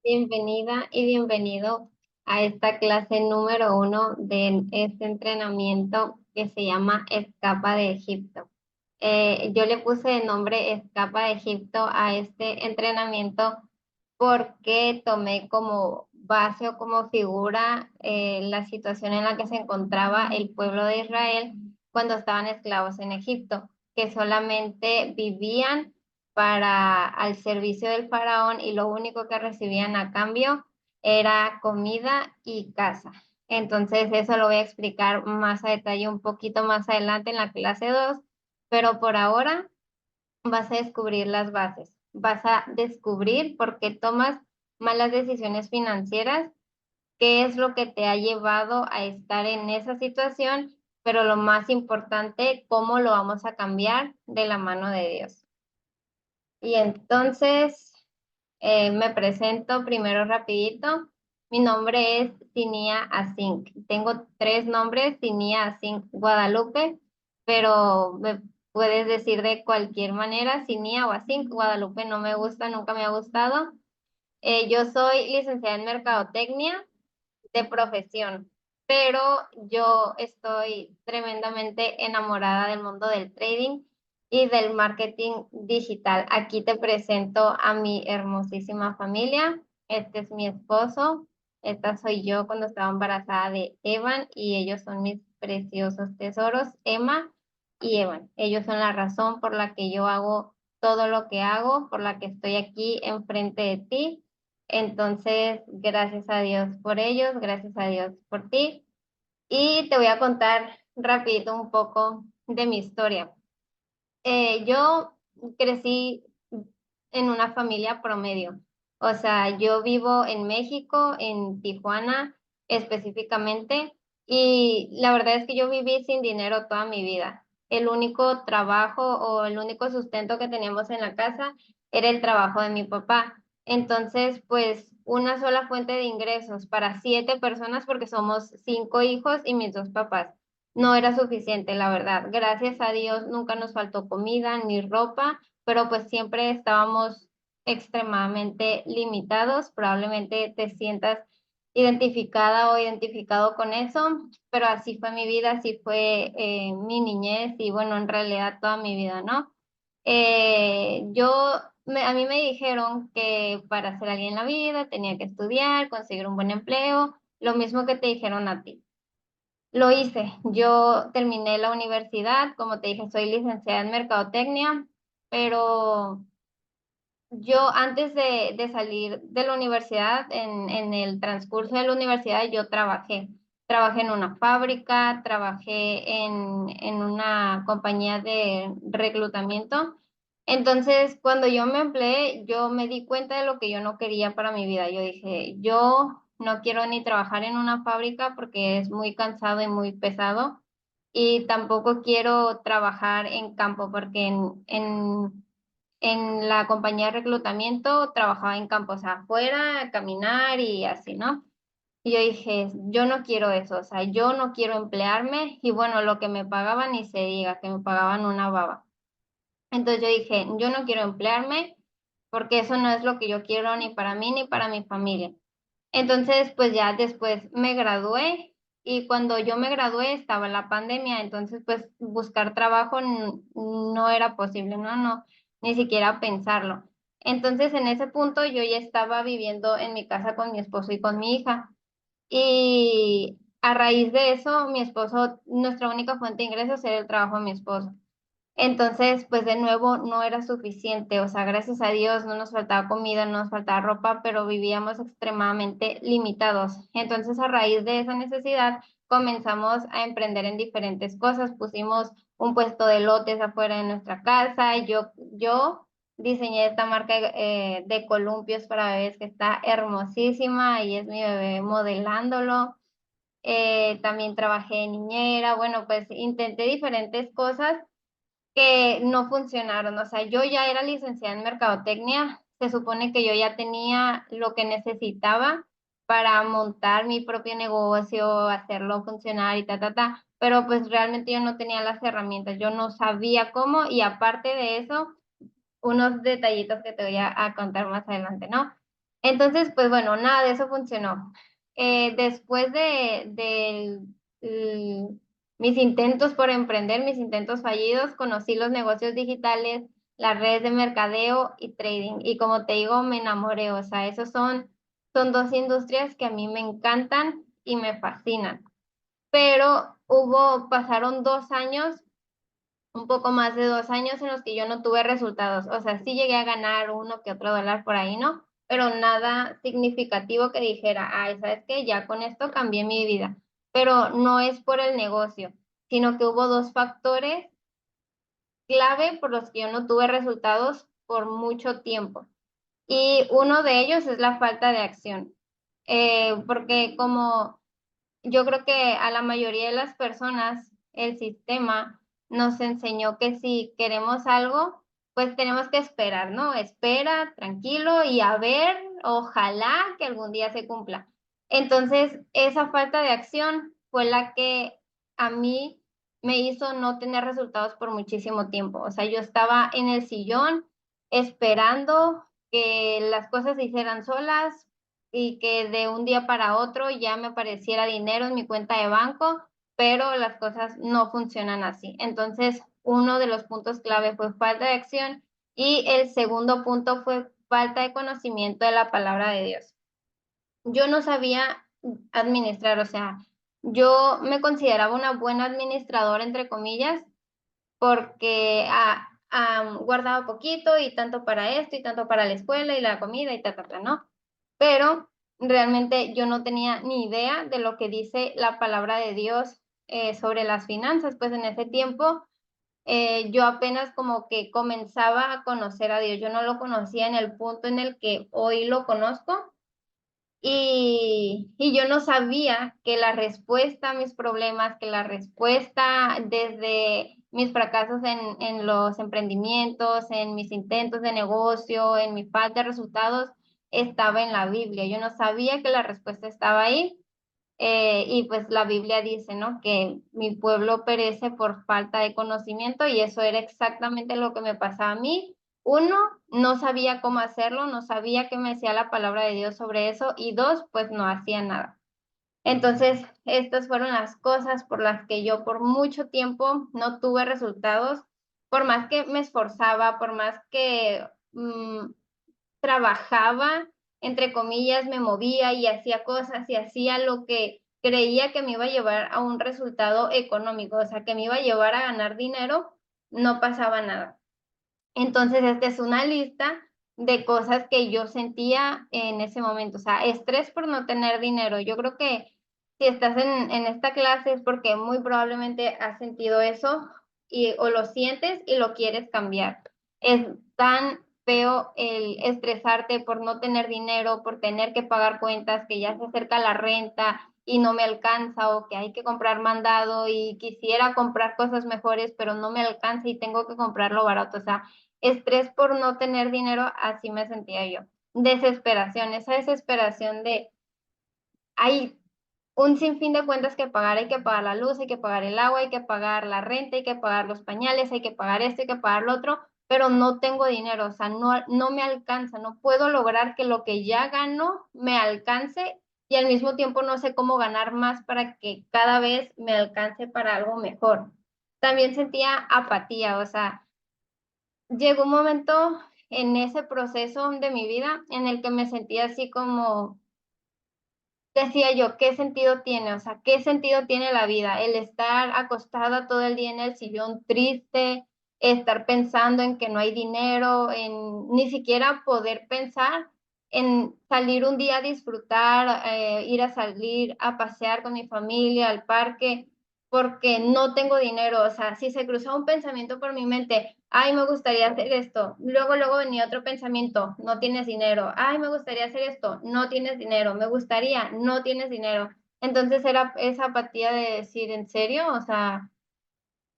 Bienvenida y bienvenido a esta clase número 1 de este entrenamiento que se llama Escapa de Egipto. Yo le puse de nombre Escapa de Egipto a este entrenamiento porque tomé como base o como figura la situación en la que se encontraba el pueblo de Israel cuando estaban esclavos en Egipto, que solamente vivían para al servicio del faraón y lo único que recibían a cambio era comida y casa. Entonces eso lo voy a explicar más a detalle un poquito más adelante en la clase 2, pero por ahora vas a descubrir las bases. Vas a descubrir por qué tomas malas decisiones financieras, qué es lo que te ha llevado a estar en esa situación, pero lo más importante, cómo lo vamos a cambiar de la mano de Dios. Y entonces me presento primero rapidito. Mi nombre es Cinia Asink. Tengo tres nombres, Cinia Asink Guadalupe, pero me puedes decir de cualquier manera, Cinia o Asink. Guadalupe no me gusta, nunca me ha gustado. Yo soy licenciada en Mercadotecnia de profesión, pero yo estoy tremendamente enamorada del mundo del trading y del marketing digital. Aquí te presento a mi hermosísima familia. Este es mi esposo, esta soy yo cuando estaba embarazada de Evan y ellos son mis preciosos tesoros, Emma y Evan. Ellos son la razón por la que yo hago todo lo que hago, por la que estoy aquí enfrente de ti. Entonces, gracias a Dios por ellos, gracias a Dios por ti. Y te voy a contar rapidito un poco de mi historia. Yo crecí en una familia promedio. O sea, yo vivo en México, en Tijuana específicamente, y la verdad es que yo viví sin dinero toda mi vida. El único trabajo o el único sustento que teníamos en la casa era el trabajo de mi papá. Entonces, pues una sola fuente de ingresos para 7 personas porque somos 5 hijos y mis dos papás no era suficiente, la verdad. Gracias a Dios nunca nos faltó comida ni ropa, pero pues siempre estábamos extremadamente limitados. Probablemente te sientas identificada o identificado con eso, pero así fue mi vida, así fue mi niñez y bueno, en realidad toda mi vida, ¿no? A mí me dijeron que para hacer alguien en la vida tenía que estudiar, conseguir un buen empleo, lo mismo que te dijeron a ti. Lo hice. Yo terminé la universidad, como te dije, soy licenciada en Mercadotecnia, pero yo antes de salir de la universidad, en el transcurso de la universidad, yo trabajé. Trabajé en una fábrica, trabajé en una compañía de reclutamiento. Entonces, cuando yo me empleé, yo me di cuenta de lo que yo no quería para mi vida. Yo dije, yo no quiero ni trabajar en una fábrica porque es muy cansado y muy pesado. Y tampoco quiero trabajar en campo porque en la compañía de reclutamiento trabajaba en campos afuera, caminar y así, ¿no? Y yo dije, yo no quiero eso, o sea, yo no quiero emplearme y bueno, lo que me pagaban ni se diga, que me pagaban una baba. Entonces yo dije, yo no quiero emplearme porque eso no es lo que yo quiero ni para mí ni para mi familia. Entonces, pues ya después me gradué y cuando yo me gradué estaba la pandemia, entonces pues buscar trabajo no era posible, no, ni siquiera pensarlo. Entonces en ese punto yo ya estaba viviendo en mi casa con mi esposo y con mi hija. Y a raíz de eso, mi esposo, nuestra única fuente de ingresos era el trabajo de mi esposo. Entonces, pues de nuevo no era suficiente, o sea, gracias a Dios no nos faltaba comida, no nos faltaba ropa, pero vivíamos extremadamente limitados. Entonces, a raíz de esa necesidad, comenzamos a emprender en diferentes cosas. Pusimos un puesto de lotes afuera de nuestra casa. Yo diseñé esta marca de columpios para bebés que está hermosísima y es mi bebé modelándolo. También trabajé en niñera, bueno, pues intenté diferentes cosas que no funcionaron. O sea, yo ya era licenciada en mercadotecnia, se supone que yo ya tenía lo que necesitaba para montar mi propio negocio, hacerlo funcionar y pero pues realmente yo no tenía las herramientas, yo no sabía cómo y aparte de eso, unos detallitos que te voy a contar más adelante, ¿no? Entonces, pues bueno, nada de eso funcionó. Después mis intentos por emprender, mis intentos fallidos, conocí los negocios digitales, las redes de mercadeo y trading. Y como te digo, me enamoré. O sea, son dos industrias que a mí me encantan y me fascinan. Pero pasaron 2 años, un poco más de 2 años en los que yo no tuve resultados. O sea, sí llegué a ganar uno que otro dólar por ahí, ¿no? Pero nada significativo que dijera, ay, ¿sabes qué? Ya con esto cambié mi vida. Pero no es por el negocio, sino que hubo dos factores clave por los que yo no tuve resultados por mucho tiempo. Y uno de ellos es la falta de acción. Porque como yo creo que a la mayoría de las personas el sistema nos enseñó que si queremos algo, pues tenemos que esperar, ¿no? Espera, tranquilo y a ver, ojalá que algún día se cumpla. Entonces, esa falta de acción fue la que a mí me hizo no tener resultados por muchísimo tiempo. O sea, yo estaba en el sillón esperando que las cosas se hicieran solas, y que de un día para otro ya me apareciera dinero en mi cuenta de banco, pero las cosas no funcionan así. Entonces, uno de los puntos clave fue falta de acción y el segundo punto fue falta de conocimiento de la palabra de Dios. Yo no sabía administrar, o sea, yo me consideraba una buena administradora, entre comillas, porque guardaba poquito y tanto para esto y tanto para la escuela y la comida y ¿no? Pero realmente yo no tenía ni idea de lo que dice la palabra de Dios sobre las finanzas, pues en ese tiempo yo apenas como que comenzaba a conocer a Dios, yo no lo conocía en el punto en el que hoy lo conozco y yo no sabía que la respuesta a mis problemas, que la respuesta desde mis fracasos en los emprendimientos, en mis intentos de negocio, en mi falta de resultados, estaba en la Biblia. Yo no sabía que la respuesta estaba ahí. Y pues la Biblia dice, ¿no? Que mi pueblo perece por falta de conocimiento y eso era exactamente lo que me pasaba a mí. Uno, no sabía cómo hacerlo, no sabía qué me decía la palabra de Dios sobre eso y dos, pues no hacía nada. Entonces, estas fueron las cosas por las que yo por mucho tiempo no tuve resultados, por más que me esforzaba, por más que trabajaba, entre comillas, me movía y hacía cosas y hacía lo que creía que me iba a llevar a un resultado económico, o sea, que me iba a llevar a ganar dinero, no pasaba nada. Entonces, esta es una lista de cosas que yo sentía en ese momento, o sea, estrés por no tener dinero. Yo creo que si estás en esta clase es porque muy probablemente has sentido eso o lo sientes y lo quieres cambiar. Es tan feo el estresarte por no tener dinero, por tener que pagar cuentas, que ya se acerca la renta y no me alcanza o que hay que comprar mandado y quisiera comprar cosas mejores, pero no me alcanza y tengo que comprarlo barato. O sea, estrés por no tener dinero, así me sentía yo. Desesperación, esa desesperación de hay un sinfín de cuentas que pagar, hay que pagar la luz, hay que pagar el agua, hay que pagar la renta, hay que pagar los pañales, hay que pagar esto, hay que pagar lo otro, pero no tengo dinero, o sea, no me alcanza, no puedo lograr que lo que ya gano me alcance y al mismo tiempo no sé cómo ganar más para que cada vez me alcance para algo mejor. También sentía apatía, o sea, llegó un momento en ese proceso de mi vida en el que me sentía así como decía yo, ¿qué sentido tiene? O sea, ¿qué sentido tiene la vida? El estar acostada todo el día en el sillón triste, estar pensando en que no hay dinero, en ni siquiera poder pensar en salir un día a disfrutar, ir a salir a pasear con mi familia al parque, porque no tengo dinero. O sea, si se cruzaba un pensamiento por mi mente, ay, me gustaría hacer esto. Luego venía otro pensamiento, no tienes dinero. Ay, me gustaría hacer esto, no tienes dinero. Me gustaría, no tienes dinero. Entonces era esa apatía de decir, ¿en serio? O sea,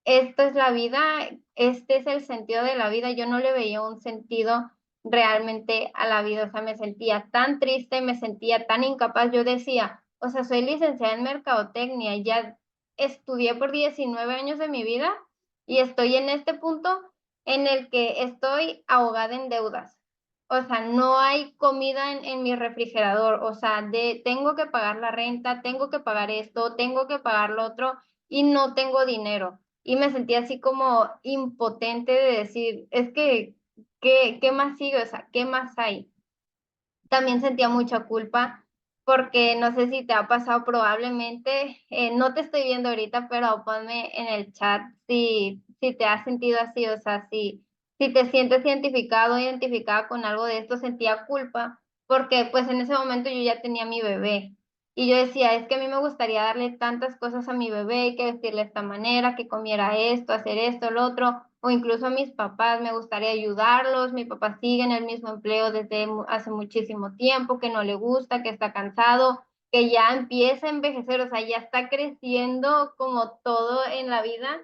esto es la vida, este es el sentido de la vida. Yo no le veía un sentido realmente a la vida. O sea, me sentía tan triste, me sentía tan incapaz. Yo decía, o sea, soy licenciada en mercadotecnia, ya estudié por 19 años de mi vida y estoy en este punto en el que estoy ahogada en deudas. o sea, no hay comida en mi refrigerador, o sea, tengo que pagar la renta, tengo que pagar esto, tengo que pagar lo otro y no tengo dinero. Y me sentí así como impotente de decir, es que, ¿qué más sigue? O sea, ¿qué más hay? También sentía mucha culpa porque no sé si te ha pasado probablemente, no te estoy viendo ahorita, pero ponme en el chat si te has sentido así, o sea, si te sientes identificado o identificada con algo de esto, sentía culpa porque pues en ese momento yo ya tenía mi bebé y yo decía, es que a mí me gustaría darle tantas cosas a mi bebé, que vestirle de esta manera, que comiera esto, hacer esto, lo otro, o incluso a mis papás, me gustaría ayudarlos. Mi papá sigue en el mismo empleo desde hace muchísimo tiempo, que no le gusta, que está cansado, que ya empieza a envejecer, o sea, ya está creciendo como todo en la vida.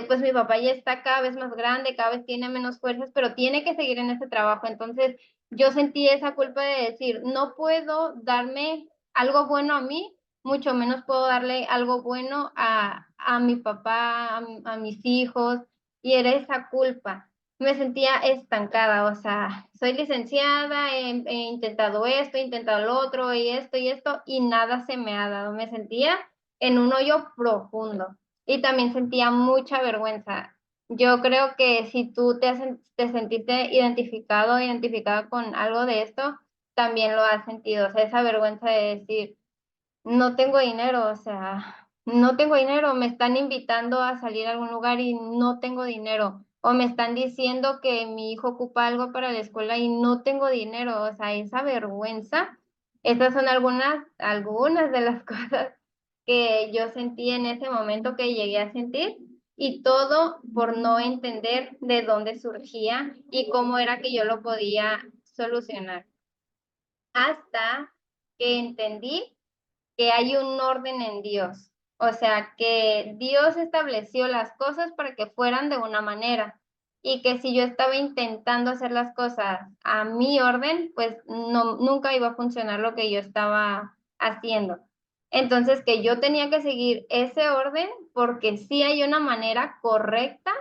Pues mi papá ya está cada vez más grande, cada vez tiene menos fuerzas, pero tiene que seguir en ese trabajo. Entonces, yo sentí esa culpa de decir, no puedo darme algo bueno a mí, mucho menos puedo darle algo bueno a mi papá, a mis hijos, y era esa culpa. Me sentía estancada, o sea, soy licenciada, he intentado esto, he intentado lo otro, y esto, y nada se me ha dado. Me sentía en un hoyo profundo y también sentía mucha vergüenza. Yo creo que si tú te sentiste identificado, identificada con algo de esto, también lo has sentido, o sea, esa vergüenza de decir, no tengo dinero, o sea, no tengo dinero, me están invitando a salir a algún lugar y no tengo dinero, o me están diciendo que mi hijo ocupa algo para la escuela y no tengo dinero, o sea, esa vergüenza, estas son algunas de las cosas que yo sentí en ese momento, que llegué a sentir, y todo por no entender de dónde surgía y cómo era que yo lo podía solucionar. Hasta que entendí que hay un orden en Dios. O sea, que Dios estableció las cosas para que fueran de una manera y que si yo estaba intentando hacer las cosas a mi orden, pues no, nunca iba a funcionar lo que yo estaba haciendo. Entonces, que yo tenía que seguir ese orden porque sí hay una manera correcta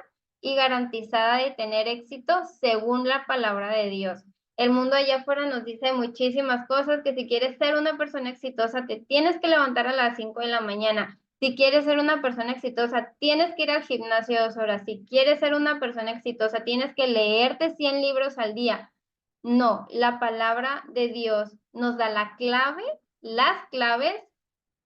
y garantizada de tener éxito según la palabra de Dios. El mundo allá afuera nos dice muchísimas cosas, que si quieres ser una persona exitosa, te tienes que levantar a las 5 de la mañana. Si quieres ser una persona exitosa, tienes que ir al gimnasio 2 horas. Si quieres ser una persona exitosa, tienes que leerte 100 libros al día. No, la palabra de Dios nos da la clave, las claves,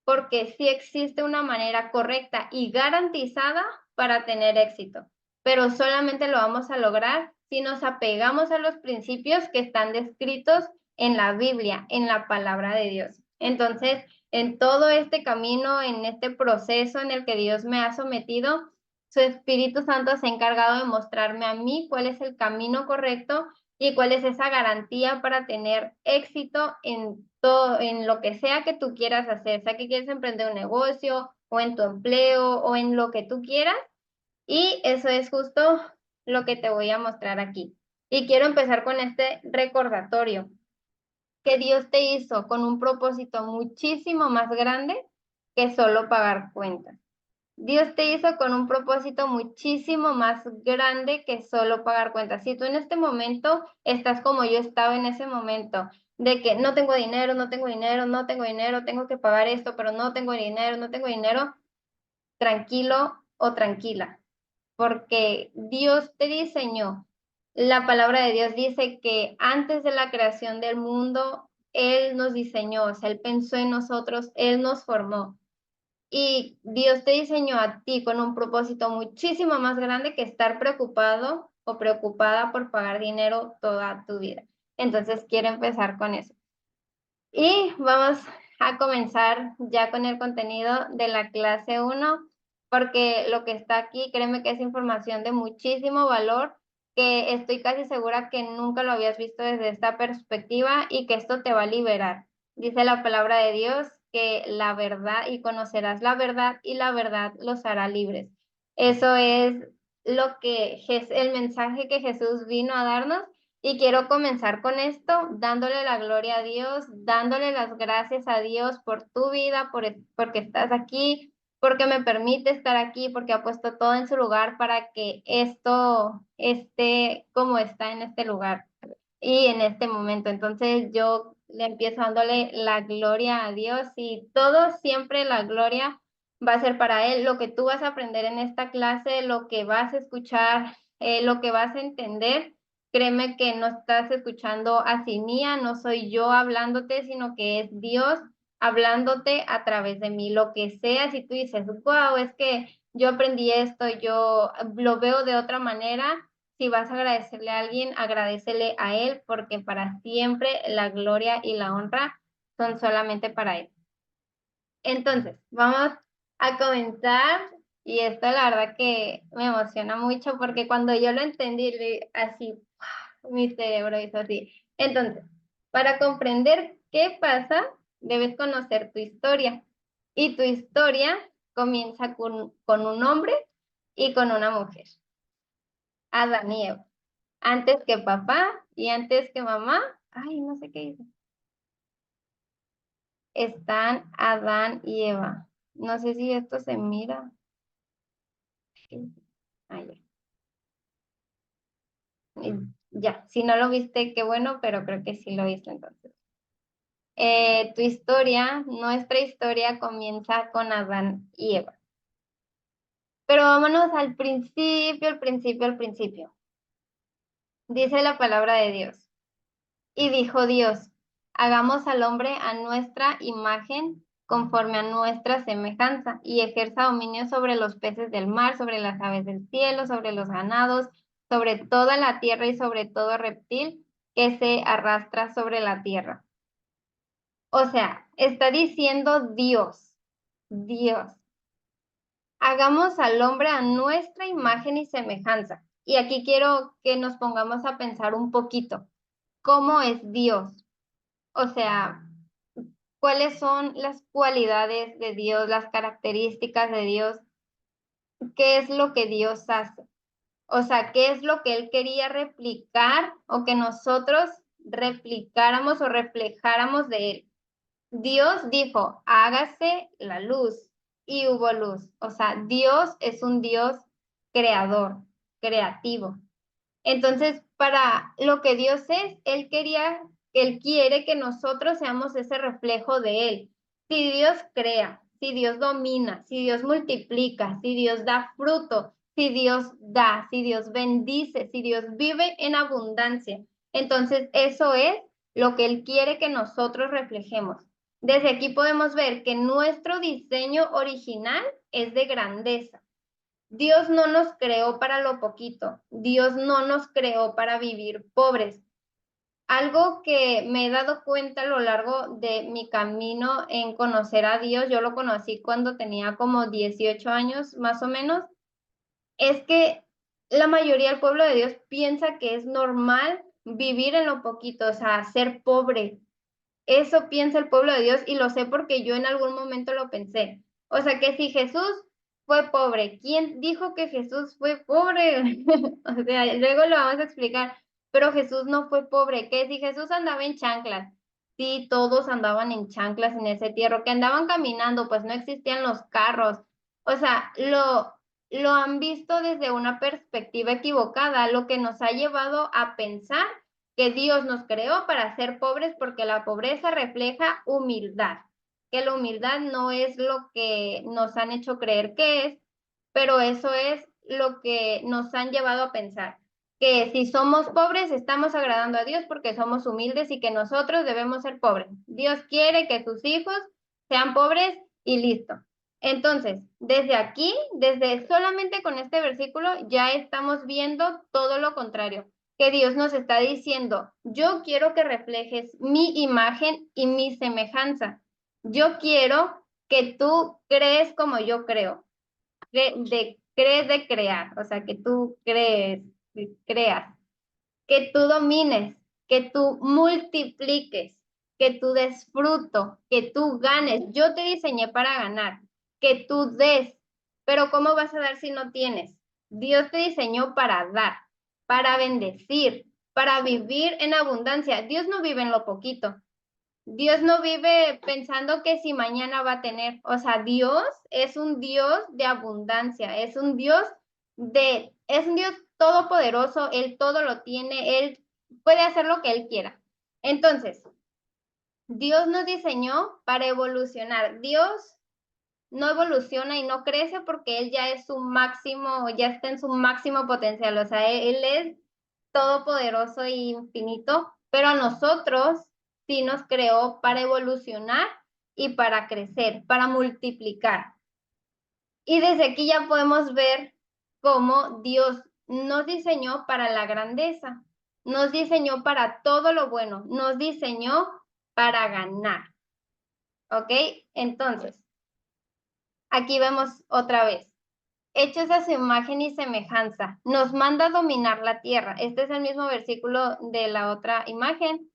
porque sí existe una manera correcta y garantizada para tener éxito, pero solamente lo vamos a lograr si nos apegamos a los principios que están descritos en la Biblia, en la palabra de Dios. Entonces, en todo este camino, en este proceso en el que Dios me ha sometido, su Espíritu Santo se ha encargado de mostrarme a mí cuál es el camino correcto y cuál es esa garantía para tener éxito en todo, en lo que sea que tú quieras hacer, sea que quieres emprender un negocio o en tu empleo o en lo que tú quieras. Y eso es justo lo que te voy a mostrar aquí. Y quiero empezar con este recordatorio, que Dios te hizo con un propósito muchísimo más grande que solo pagar cuentas. Dios te hizo con un propósito muchísimo más grande que solo pagar cuentas. Si tú en este momento estás como yo estaba en ese momento, de que no tengo dinero, no tengo dinero, no tengo dinero, tengo que pagar esto, pero no tengo dinero, no tengo dinero, tranquilo o tranquila, porque Dios te diseñó. La palabra de Dios dice que antes de la creación del mundo, Él nos diseñó, o sea, Él pensó en nosotros, Él nos formó. Y Dios te diseñó a ti con un propósito muchísimo más grande que estar preocupado o preocupada por pagar dinero toda tu vida. Entonces quiero empezar con eso. Y vamos a comenzar ya con el contenido de la clase 1, porque lo que está aquí, créeme que es información de muchísimo valor, que estoy casi segura que nunca lo habías visto desde esta perspectiva y que esto te va a liberar. Dice la palabra de Dios que la verdad, y conocerás la verdad, y la verdad los hará libres. Eso es el mensaje que Jesús vino a darnos, y quiero comenzar con esto, dándole la gloria a Dios, dándole las gracias a Dios por tu vida, porque estás aquí, porque me permite estar aquí, porque ha puesto todo en su lugar para que esto esté como está en este lugar. y en este momento. Entonces yo le empiezo dándole la gloria a Dios y todo siempre la gloria va a ser para Él. Lo que tú vas a aprender en esta clase, lo que vas a escuchar, lo que vas a entender, créeme que no estás escuchando a Sinía, no soy yo hablándote, sino que es Dios hablándote a través de mí. Lo que sea, si tú dices, wow, es que yo aprendí esto, yo lo veo de otra manera. Si vas a agradecerle a alguien, agradecele a Él, porque para siempre la gloria y la honra son solamente para Él. Entonces, vamos a comenzar, y esto la verdad que me emociona mucho, porque cuando yo lo entendí, así, mi cerebro hizo así. Entonces, para comprender qué pasa, debes conocer tu historia. Y tu historia comienza con un hombre y con una mujer, Adán y Eva. Antes que papá y antes que mamá, ay, no sé qué dice, están Adán y Eva. No sé si esto se mira. Ah, ya. Ya, si no lo viste, qué bueno, pero creo que sí lo viste entonces. Tu historia, nuestra historia comienza con Adán y Eva. Pero vámonos al principio, al principio, al principio. Dice la palabra de Dios. Y dijo Dios, hagamos al hombre a nuestra imagen, conforme a nuestra semejanza, y ejerza dominio sobre los peces del mar, sobre las aves del cielo, sobre los ganados, sobre toda la tierra y sobre todo reptil que se arrastra sobre la tierra. O sea, está diciendo Dios, Dios, hagamos al hombre a nuestra imagen y semejanza. Y aquí quiero que nos pongamos a pensar un poquito, ¿cómo es Dios? O sea, ¿cuáles son las cualidades de Dios, las características de Dios? ¿Qué es lo que Dios hace? O sea, ¿qué es lo que Él quería replicar o que nosotros replicáramos o reflejáramos de Él? Dios dijo, hágase la luz y hubo luz. O sea, Dios es un Dios creador, creativo. Entonces, para lo que Dios es, Él quiere que nosotros seamos ese reflejo de Él. Si Dios crea, si Dios domina, si Dios multiplica, si Dios da fruto, si Dios da, si Dios bendice, si Dios vive en abundancia, entonces eso es lo que Él quiere que nosotros reflejemos. Desde aquí podemos ver que nuestro diseño original es de grandeza. Dios no nos creó para lo poquito, Dios no nos creó para vivir pobres. Algo que me he dado cuenta a lo largo de mi camino en conocer a Dios, yo lo conocí cuando tenía como 18 años más o menos, es que la mayoría del pueblo de Dios piensa que es normal vivir en lo poquito, o sea, ser pobre. Eso piensa el pueblo de Dios y lo sé porque yo en algún momento lo pensé. O sea que si Jesús fue pobre, ¿quién dijo que Jesús fue pobre? O sea, luego lo vamos a explicar, pero Jesús no fue pobre, que si Jesús andaba en chanclas, sí, todos andaban en chanclas en ese tierra, que andaban caminando, pues no existían los carros. O sea, lo han visto desde una perspectiva equivocada, lo que nos ha llevado a pensar que Dios nos creó para ser pobres porque la pobreza refleja humildad, que la humildad no es lo que nos han hecho creer que es, pero eso es lo que nos han llevado a pensar, que si somos pobres estamos agradando a Dios porque somos humildes y que nosotros debemos ser pobres. Dios quiere que sus hijos sean pobres y listo. Entonces, desde aquí, desde solamente con este versículo, ya estamos viendo todo lo contrario, que Dios nos está diciendo, yo quiero que reflejes mi imagen y mi semejanza. Yo quiero que tú crees como yo creo, crees de crear, o sea, que tú creas, que tú domines, que tú multipliques, que tú des fruto, que tú ganes. Yo te diseñé para ganar, que tú des, pero ¿cómo vas a dar si no tienes? Dios te diseñó para dar, para bendecir, para vivir en abundancia. Dios no vive en lo poquito. Dios no vive pensando que si mañana va a tener, o sea, Dios es un Dios de abundancia, es un Dios todopoderoso, Él todo lo tiene, Él puede hacer lo que él quiera. Entonces, Dios nos diseñó para evolucionar. Dios no evoluciona y no crece porque él ya es su máximo, ya está en su máximo potencial. O sea, él es todopoderoso y infinito, pero a nosotros sí nos creó para evolucionar y para crecer, para multiplicar. Y desde aquí ya podemos ver cómo Dios nos diseñó para la grandeza, nos diseñó para todo lo bueno, nos diseñó para ganar. ¿Ok? Entonces, aquí vemos otra vez. Hechos a su imagen y semejanza, nos manda a dominar la tierra. Este es el mismo versículo de la otra imagen,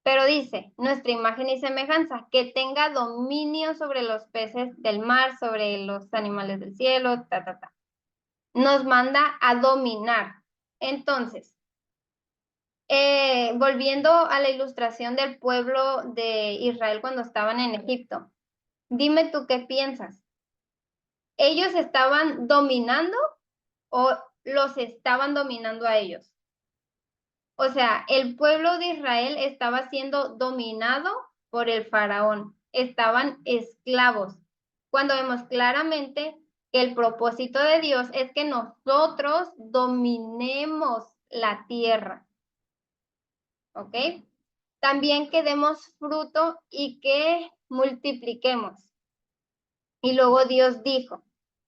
pero dice, nuestra imagen y semejanza, que tenga dominio sobre los peces del mar, sobre los animales del cielo, Nos manda a dominar. Entonces, volviendo a la ilustración del pueblo de Israel cuando estaban en Egipto, dime tú qué piensas. ¿Ellos estaban dominando o los estaban dominando a ellos? O sea, el pueblo de Israel estaba siendo dominado por el faraón, estaban esclavos, cuando vemos claramente que el propósito de Dios es que nosotros dominemos la tierra, ¿ok? También que demos fruto y que multipliquemos. Y luego Dios dijo,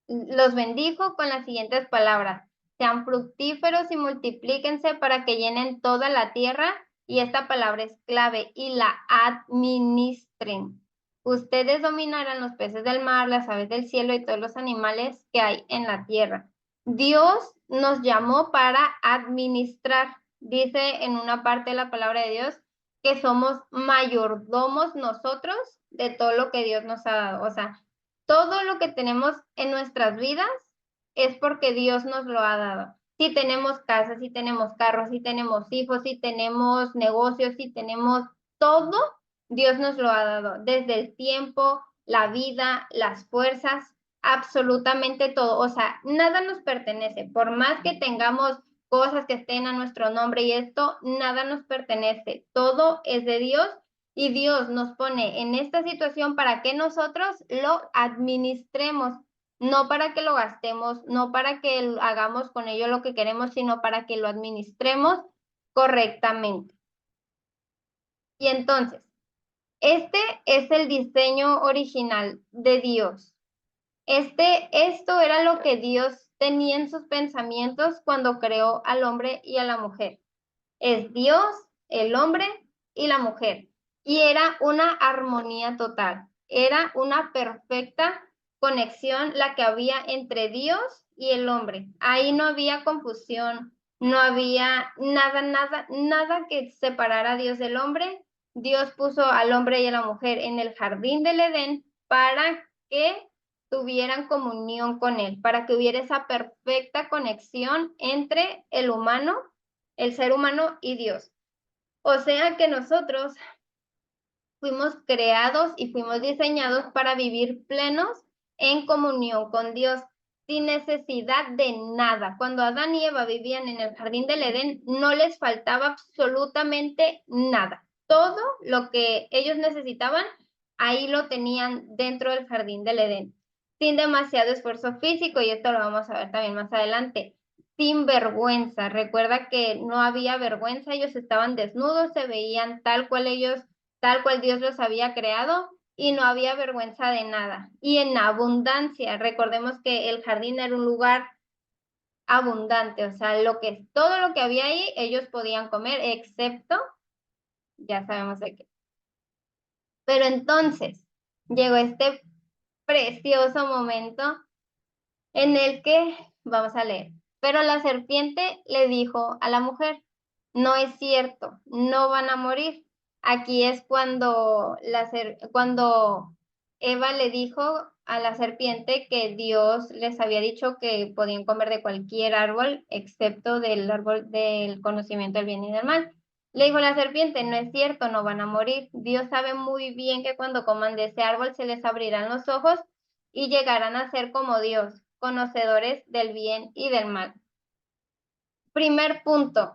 los bendijo con las siguientes palabras: sean fructíferos y multiplíquense para que llenen toda la tierra, y esta palabra es clave, y la administren. Ustedes dominarán los peces del mar, las aves del cielo y todos los animales que hay en la tierra. Dios nos llamó para administrar. Dice en una parte de la palabra de Dios que somos mayordomos nosotros de todo lo que Dios nos ha dado. O sea, todo lo que tenemos en nuestras vidas es porque Dios nos lo ha dado. Si tenemos casas, si tenemos carros, si tenemos hijos, si tenemos negocios, si tenemos todo, Dios nos lo ha dado. Desde el tiempo, la vida, las fuerzas, absolutamente todo. O sea, nada nos pertenece. Por más que tengamos cosas que estén a nuestro nombre y esto, nada nos pertenece. Todo es de Dios y Dios nos pone en esta situación para que nosotros lo administremos, no para que lo gastemos, no para que hagamos con ello lo que queremos, sino para que lo administremos correctamente. Y entonces, este es el diseño original de Dios. Esto era lo que Dios tenía en sus pensamientos cuando creó al hombre y a la mujer. Es Dios, el hombre y la mujer. Y era una armonía total. Era una perfecta conexión la que había entre Dios y el hombre. Ahí no había confusión, no había nada que separara a Dios del hombre. Dios puso al hombre y a la mujer en el jardín del Edén para que tuvieran comunión con él, para que hubiera esa perfecta conexión entre el ser humano y Dios. O sea que nosotros fuimos creados y fuimos diseñados para vivir plenos en comunión con Dios, sin necesidad de nada. Cuando Adán y Eva vivían en el jardín del Edén, no les faltaba absolutamente nada. Todo lo que ellos necesitaban, ahí lo tenían dentro del jardín del Edén, sin demasiado esfuerzo físico, y esto lo vamos a ver también más adelante. Sin vergüenza. Recuerda que no había vergüenza, ellos estaban desnudos, se veían tal cual Dios los había creado, y no había vergüenza de nada. Y en abundancia, recordemos que el jardín era un lugar abundante, o sea, todo lo que había ahí, ellos podían comer, excepto, ya sabemos de qué. Pero entonces, llegó este precioso momento en el que, vamos a leer, pero la serpiente le dijo a la mujer: no es cierto, no van a morir. Aquí es cuando Eva le dijo a la serpiente que Dios les había dicho que podían comer de cualquier árbol, excepto del árbol del conocimiento del bien y del mal. Le dijo la serpiente: no es cierto, no van a morir. Dios sabe muy bien que cuando coman de ese árbol se les abrirán los ojos y llegarán a ser como Dios, conocedores del bien y del mal. Primer punto,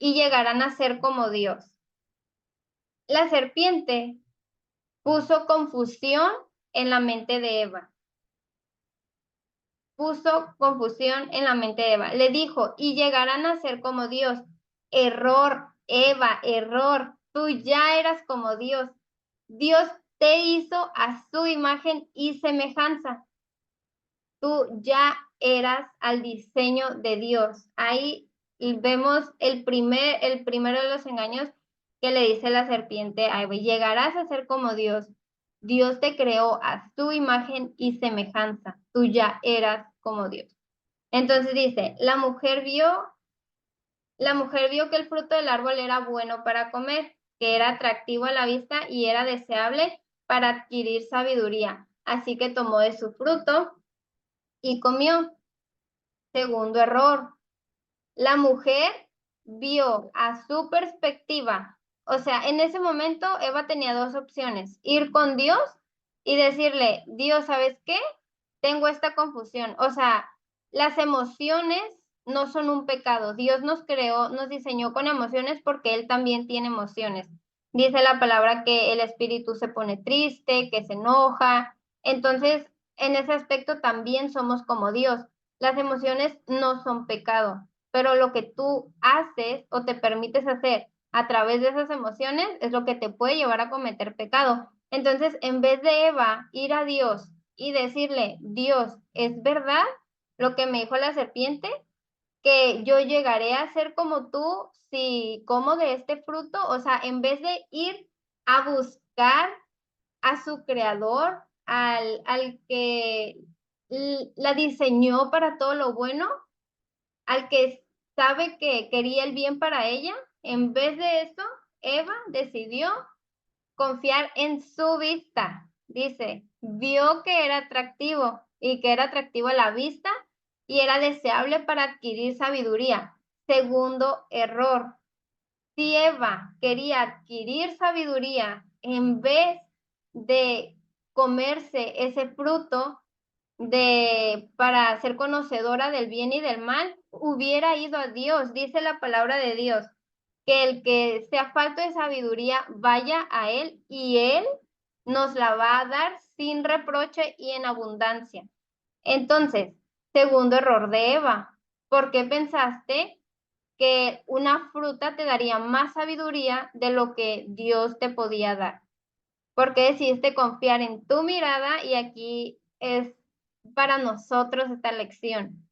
y llegarán a ser como Dios. La serpiente puso confusión en la mente de Eva. Puso confusión en la mente de Eva. Le dijo, y llegarán a ser como Dios. Error, Eva, error. Tú ya eras como Dios. Dios te hizo a su imagen y semejanza. Tú ya eras al diseño de Dios. Ahí vemos el primero de los engaños que le dice la serpiente a Eva. Llegarás a ser como Dios. Dios te creó a su imagen y semejanza. Tú ya eras como Dios. Entonces dice, la mujer vio que el fruto del árbol era bueno para comer, que era atractivo a la vista y era deseable para adquirir sabiduría. Así que tomó de su fruto y comió. Segundo error, la mujer vio a su perspectiva. O sea, en ese momento Eva tenía dos opciones, ir con Dios y decirle, Dios, ¿sabes qué? Tengo esta confusión. O sea, las emociones no son un pecado. Dios nos creó, nos diseñó con emociones porque Él también tiene emociones. Dice la palabra que el espíritu se pone triste, que se enoja. Entonces, en ese aspecto también somos como Dios. Las emociones no son pecado, pero lo que tú haces o te permites hacer a través de esas emociones es lo que te puede llevar a cometer pecado. Entonces, en vez de Eva ir a Dios y decirle, Dios, ¿es verdad lo que me dijo la serpiente? Que yo llegaré a ser como tú si como de este fruto. O sea, en vez de ir a buscar a su creador, al que la diseñó para todo lo bueno, al que sabe que quería el bien para ella, en vez de eso, Eva decidió confiar en su vista. Dice, vio que era atractivo y que era atractivo a la vista y era deseable para adquirir sabiduría. Segundo error, si Eva quería adquirir sabiduría en vez de comerse ese fruto para ser conocedora del bien y del mal, hubiera ido a Dios. Dice la palabra de Dios, que el que sea falto de sabiduría vaya a Él y Él nos la va a dar sin reproche y en abundancia. Entonces, segundo error de Eva, ¿por qué pensaste que una fruta te daría más sabiduría de lo que Dios te podía dar? Porque decidiste confiar en tu mirada y aquí es para nosotros esta lección.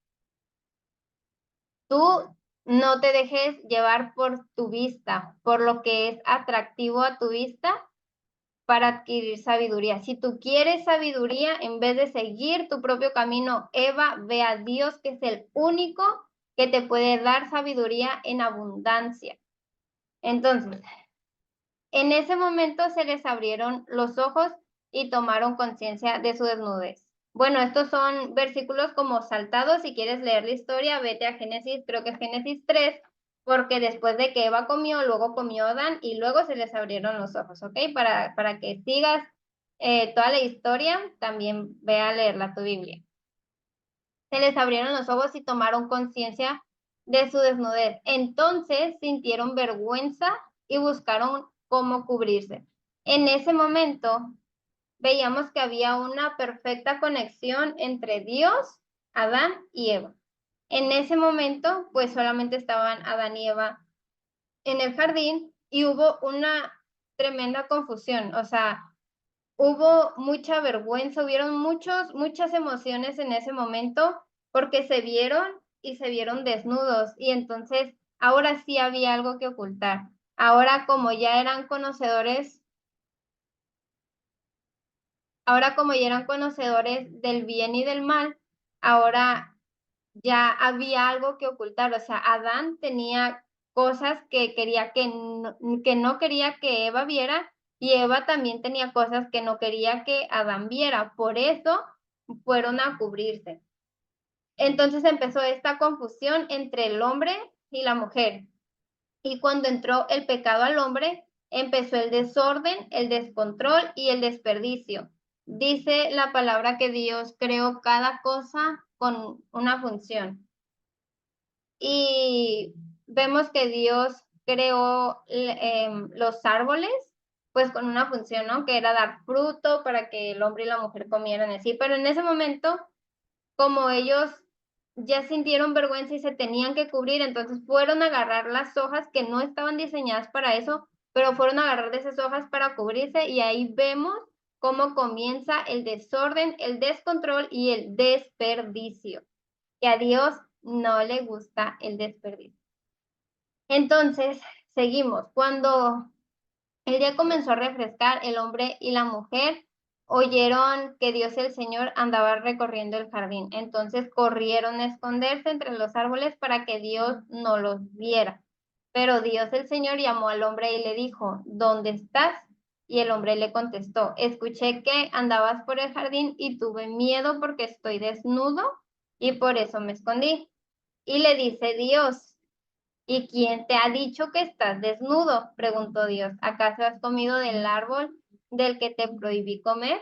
Tú no te dejes llevar por tu vista, por lo que es atractivo a tu vista para adquirir sabiduría. Si tú quieres sabiduría, en vez de seguir tu propio camino, Eva, ve a Dios, que es el único que te puede dar sabiduría en abundancia. Entonces, en ese momento se les abrieron los ojos y tomaron conciencia de su desnudez. Bueno, estos son versículos como saltados. Si quieres leer la historia, vete a Génesis, creo que es Génesis 3, porque después de que Eva comió, luego comió Adán y luego se les abrieron los ojos, ¿ok? Para que sigas toda la historia, también ve a leerla tu Biblia. Se les abrieron los ojos y tomaron conciencia de su desnudez. Entonces sintieron vergüenza y buscaron cómo cubrirse. En ese momento veíamos que había una perfecta conexión entre Dios, Adán y Eva. En ese momento, pues solamente estaban Adán y Eva en el jardín y hubo una tremenda confusión. O sea, hubo mucha vergüenza, hubieron muchas emociones en ese momento porque se vieron y se vieron desnudos y entonces ahora sí había algo que ocultar. Ahora como ya eran conocedores, ahora como ya eran conocedores del bien y del mal, ahora ya había algo que ocultar. O sea, Adán tenía cosas que quería que no quería que Eva viera y Eva también tenía cosas que no quería que Adán viera. Por eso fueron a cubrirse. Entonces empezó esta confusión entre el hombre y la mujer. Y cuando entró el pecado al hombre, empezó el desorden, el descontrol y el desperdicio. Dice la palabra que Dios creó cada cosa con una función. Y vemos que Dios creó los árboles, pues con una función, ¿no? Que era dar fruto para que el hombre y la mujer comieran así. Pero en ese momento, como ellos ya sintieron vergüenza y se tenían que cubrir, entonces fueron a agarrar las hojas que no estaban diseñadas para eso, pero fueron a agarrar de esas hojas para cubrirse y ahí vemos cómo comienza el desorden, el descontrol y el desperdicio, que a Dios no le gusta el desperdicio. Entonces, seguimos. Cuando el día comenzó a refrescar, el hombre y la mujer oyeron que Dios el Señor andaba recorriendo el jardín. Entonces corrieron a esconderse entre los árboles para que Dios no los viera. Pero Dios el Señor llamó al hombre y le dijo, ¿dónde estás? Y el hombre le contestó, escuché que andabas por el jardín y tuve miedo porque estoy desnudo y por eso me escondí. Y le dice Dios, ¿y quién te ha dicho que estás desnudo? Preguntó Dios. ¿Acaso has comido del árbol del que te prohibí comer?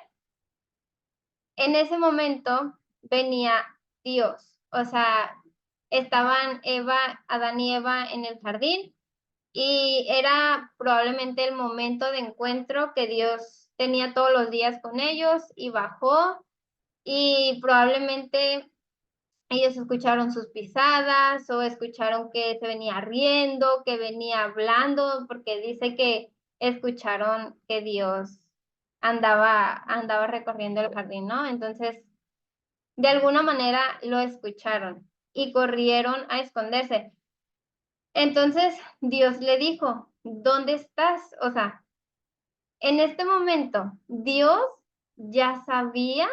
En ese momento venía Dios, o sea, estaban Adán y Eva en el jardín y era probablemente el momento de encuentro que Dios tenía todos los días con ellos y bajó y probablemente ellos escucharon sus pisadas o escucharon que se venía riendo, que venía hablando, porque dice que escucharon que Dios andaba recorriendo el jardín, ¿no? Entonces, de alguna manera lo escucharon y corrieron a esconderse. Entonces, Dios le dijo, ¿dónde estás? O sea, en este momento, Dios ya sabía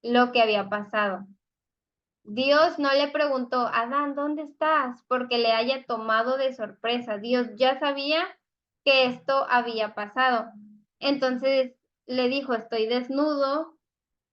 lo que había pasado. Dios no le preguntó, Adán, ¿dónde estás? Porque le haya tomado de sorpresa. Dios ya sabía que esto había pasado. Entonces le dijo, estoy desnudo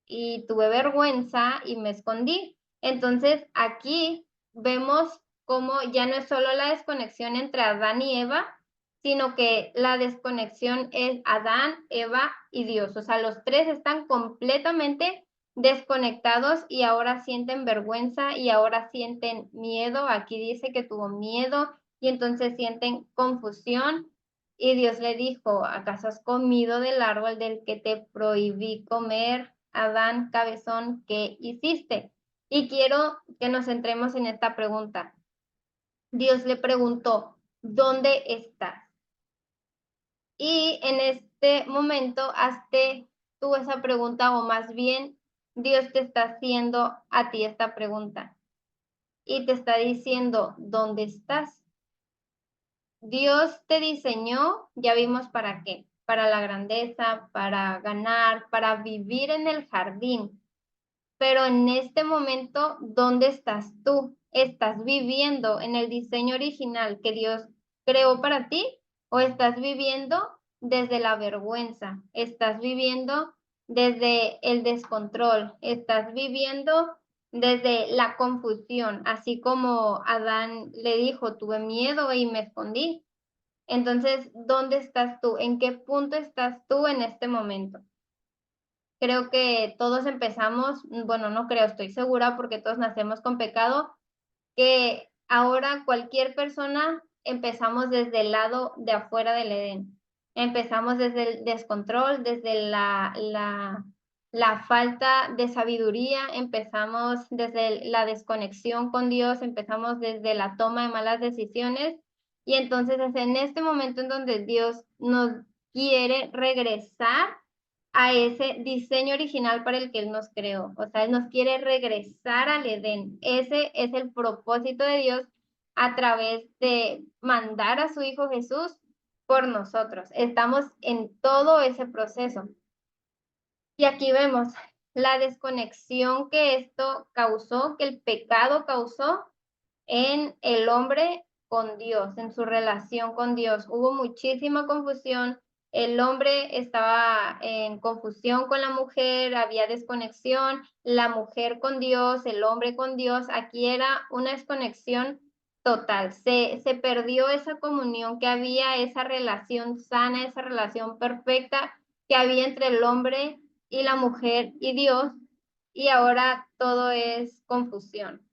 y tuve vergüenza y me escondí. Entonces aquí vemos cómo ya no es solo la desconexión entre Adán y Eva, sino que la desconexión es Adán, Eva y Dios. O sea, los tres están completamente desconectados y ahora sienten vergüenza y ahora sienten miedo. Aquí dice que tuvo miedo y entonces sienten confusión. Y Dios le dijo, ¿acaso has comido del árbol del que te prohibí comer? Adán, cabezón, ¿qué hiciste? Y quiero que nos centremos en esta pregunta. Dios le preguntó, ¿dónde estás? Y en este momento hazte tú esa pregunta o más bien Dios te está haciendo a ti esta pregunta y te está diciendo, ¿dónde estás? Dios te diseñó, ya vimos para qué, para la grandeza, para ganar, para vivir en el jardín. Pero en este momento, ¿dónde estás tú? ¿Estás viviendo en el diseño original que Dios creó para ti o estás viviendo desde la vergüenza? ¿Estás viviendo desde el descontrol? ¿Estás viviendo desde la confusión? Así como Adán le dijo, tuve miedo y me escondí. Entonces, ¿dónde estás tú? ¿En qué punto estás tú en este momento? Creo que todos empezamos, bueno, no creo, estoy segura porque todos nacemos con pecado, que ahora cualquier persona empezamos desde el lado de afuera del Edén. Empezamos desde el descontrol, desde la falta de sabiduría, empezamos desde la desconexión con Dios, empezamos desde la toma de malas decisiones y entonces es en este momento en donde Dios nos quiere regresar a ese diseño original para el que Él nos creó. O sea, Él nos quiere regresar al Edén. Ese es el propósito de Dios a través de mandar a su Hijo Jesús por nosotros. Estamos en todo ese proceso. Y aquí vemos la desconexión que esto causó, que el pecado causó en el hombre con Dios, en su relación con Dios. Hubo muchísima confusión. El hombre estaba en confusión con la mujer, había desconexión, la mujer con Dios, el hombre con Dios. Aquí era una desconexión total. Se perdió esa comunión que había, esa relación sana, esa relación perfecta que había entre el hombre y la mujer y Dios. Y ahora todo es confusión.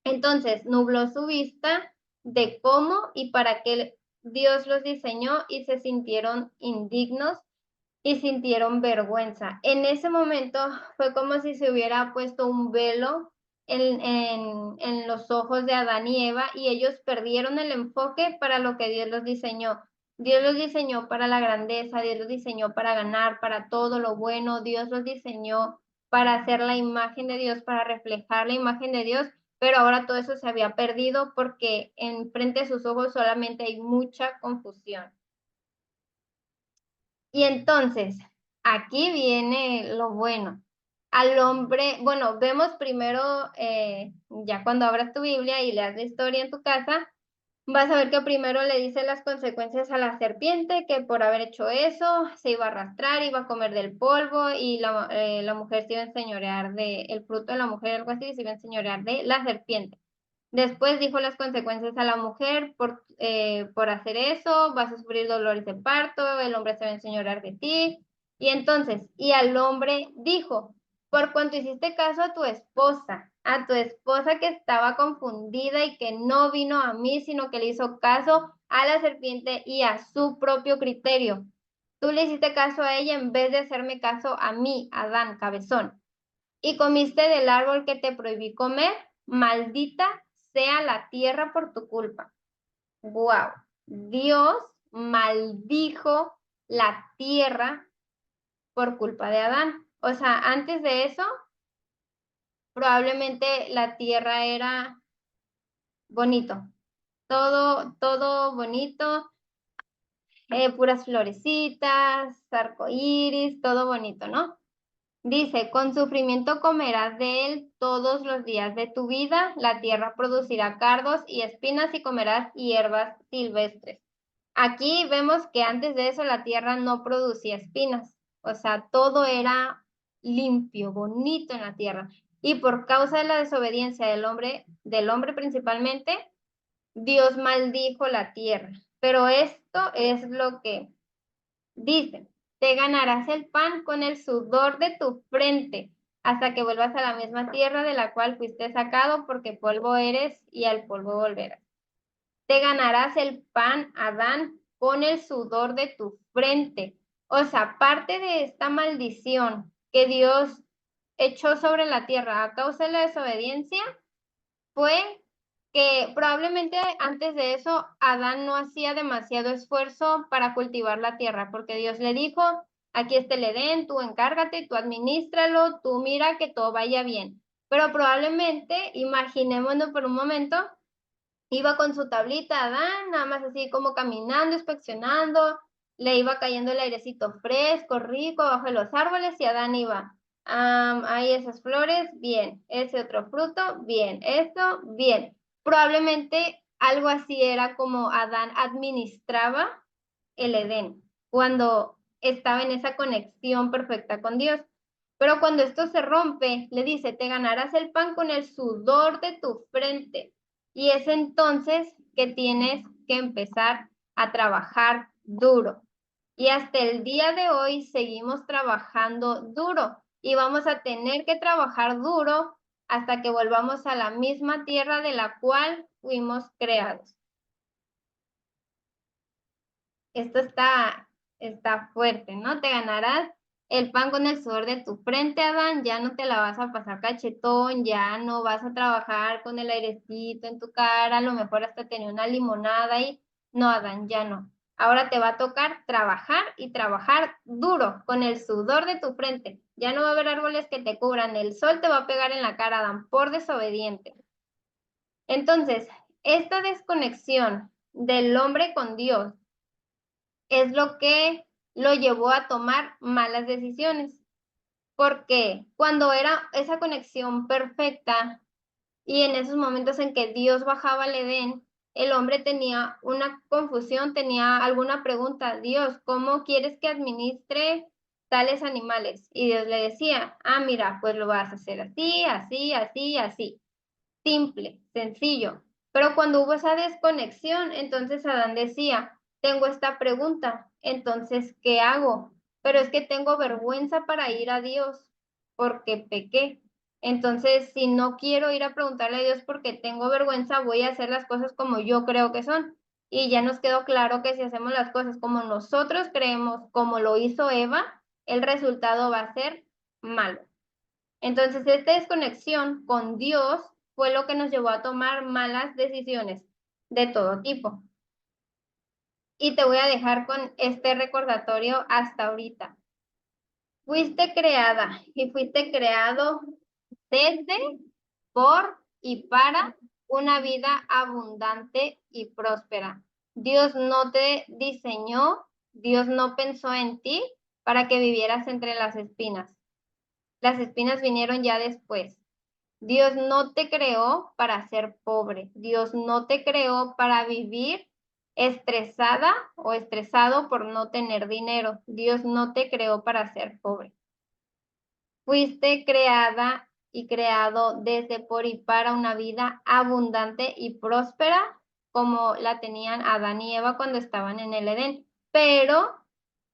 Entonces, nubló su vista de cómo y para qué Dios los diseñó y se sintieron indignos y sintieron vergüenza. En ese momento fue como si se hubiera puesto un velo en los ojos de Adán y Eva y ellos perdieron el enfoque para lo que Dios los diseñó. Dios los diseñó para la grandeza, Dios los diseñó para ganar, para todo lo bueno, Dios los diseñó para hacer la imagen de Dios, para reflejar la imagen de Dios, pero ahora todo eso se había perdido porque en frente de sus ojos solamente hay mucha confusión. Y entonces, aquí viene lo bueno. Al hombre, bueno, vemos primero, ya cuando abras tu Biblia y leas la historia en tu casa, vas a ver que primero le dice las consecuencias a la serpiente, que por haber hecho eso se iba a arrastrar, iba a comer del polvo y la mujer se iba a enseñorear el fruto de la mujer, algo así, se iba a enseñorear de la serpiente. Después dijo las consecuencias a la mujer por hacer eso, vas a sufrir dolores de parto, el hombre se va a enseñorear de ti. Y entonces, y al hombre dijo, por cuanto hiciste caso a tu esposa que estaba confundida y que no vino a mí, sino que le hizo caso a la serpiente y a su propio criterio. Tú le hiciste caso a ella en vez de hacerme caso a mí, Adán, cabezón. Y comiste del árbol que te prohibí comer, maldita sea la tierra por tu culpa. Wow. Dios maldijo la tierra por culpa de Adán. O sea, antes de eso, probablemente la tierra era bonito. Todo bonito, puras florecitas, arcoíris, todo bonito, ¿no? Dice, con sufrimiento comerás de él todos los días de tu vida, la tierra producirá cardos y espinas y comerás hierbas silvestres. Aquí vemos que antes de eso la tierra no producía espinas, o sea, todo era limpio, bonito en la tierra. Y por causa de la desobediencia del hombre principalmente, Dios maldijo la tierra. Pero esto es lo que dice, te ganarás el pan con el sudor de tu frente, hasta que vuelvas a la misma tierra de la cual fuiste sacado, porque polvo eres y al polvo volverás. Te ganarás el pan, Adán, con el sudor de tu frente. O sea, parte de esta maldición que Dios echó sobre la tierra a causa de la desobediencia fue que probablemente antes de eso Adán no hacía demasiado esfuerzo para cultivar la tierra, porque Dios le dijo, aquí está el Edén, tú encárgate, tú administralo, tú mira que todo vaya bien. Pero probablemente, imaginémonos por un momento, iba con su tablita Adán, nada más así como caminando, inspeccionando, le iba cayendo el airecito fresco, rico, bajo los árboles y Adán iba. Hay esas flores, bien. Ese otro fruto, bien. Esto, bien. Probablemente algo así era como Adán administraba el Edén, cuando estaba en esa conexión perfecta con Dios. Pero cuando esto se rompe, le dice, te ganarás el pan con el sudor de tu frente. Y es entonces que tienes que empezar a trabajar duro. Y hasta el día de hoy seguimos trabajando duro y vamos a tener que trabajar duro hasta que volvamos a la misma tierra de la cual fuimos creados. Esto está fuerte, ¿no? Te ganarás el pan con el sudor de tu frente, Adán, ya no te la vas a pasar cachetón, ya no vas a trabajar con el airecito en tu cara, a lo mejor hasta tener una limonada y no, Adán, ya no. Ahora te va a tocar trabajar y trabajar duro con el sudor de tu frente. Ya no va a haber árboles que te cubran, el sol te va a pegar en la cara, Adán, por desobediente. Entonces, esta desconexión del hombre con Dios es lo que lo llevó a tomar malas decisiones. Porque cuando era esa conexión perfecta y en esos momentos en que Dios bajaba al Edén, el hombre tenía una confusión, tenía alguna pregunta, Dios, ¿cómo quieres que administre tales animales? Y Dios le decía, mira, pues lo vas a hacer así, así, así, así. Simple, sencillo. Pero cuando hubo esa desconexión, entonces Adán decía, tengo esta pregunta, entonces, ¿qué hago? Pero es que tengo vergüenza para ir a Dios porque pequé. Entonces, si no quiero ir a preguntarle a Dios porque tengo vergüenza, voy a hacer las cosas como yo creo que son. Y ya nos quedó claro que si hacemos las cosas como nosotros creemos, como lo hizo Eva, el resultado va a ser malo. Entonces, esta desconexión con Dios fue lo que nos llevó a tomar malas decisiones de todo tipo. Y te voy a dejar con este recordatorio hasta ahorita. Fuiste creada y fuiste creado desde, por y para una vida abundante y próspera. Dios no te diseñó, Dios no pensó en ti para que vivieras entre las espinas. Las espinas vinieron ya después. Dios no te creó para ser pobre. Dios no te creó para vivir estresada o estresado por no tener dinero. Dios no te creó para ser pobre. Fuiste creada y creado desde por y para una vida abundante y próspera como la tenían Adán y Eva cuando estaban en el Edén. Pero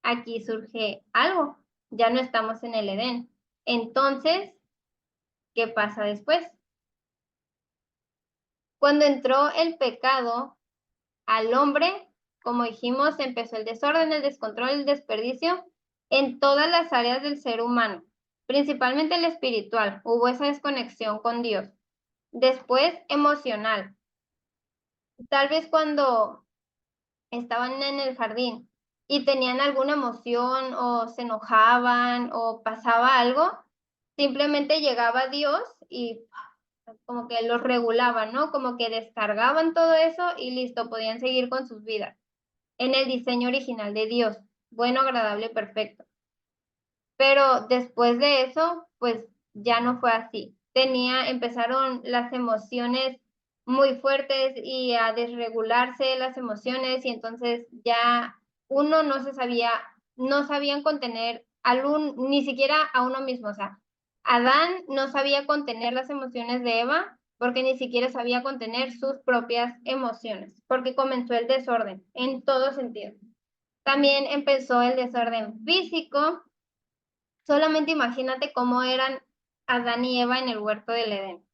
aquí surge algo. Ya no estamos en el Edén. Entonces, ¿qué pasa después? Cuando entró el pecado al hombre, como dijimos, empezó el desorden, el descontrol, el desperdicio en todas las áreas del ser humano, principalmente el espiritual. Hubo esa desconexión con Dios. Después, emocional. Tal vez cuando estaban en el jardín y tenían alguna emoción o se enojaban o pasaba algo, simplemente llegaba Dios y como que los regulaban, ¿no? Como que descargaban todo eso y listo, podían seguir con sus vidas. En el diseño original de Dios, bueno, agradable, perfecto. Pero después de eso, pues ya no fue así. Empezaron las emociones muy fuertes y a desregularse las emociones y entonces ya uno no sabían contener ni siquiera a uno mismo. O sea, Adán no sabía contener las emociones de Eva porque ni siquiera sabía contener sus propias emociones, porque comenzó el desorden en todo sentido. También empezó el desorden físico. Solamente imagínate cómo eran Adán y Eva en el huerto del Edén.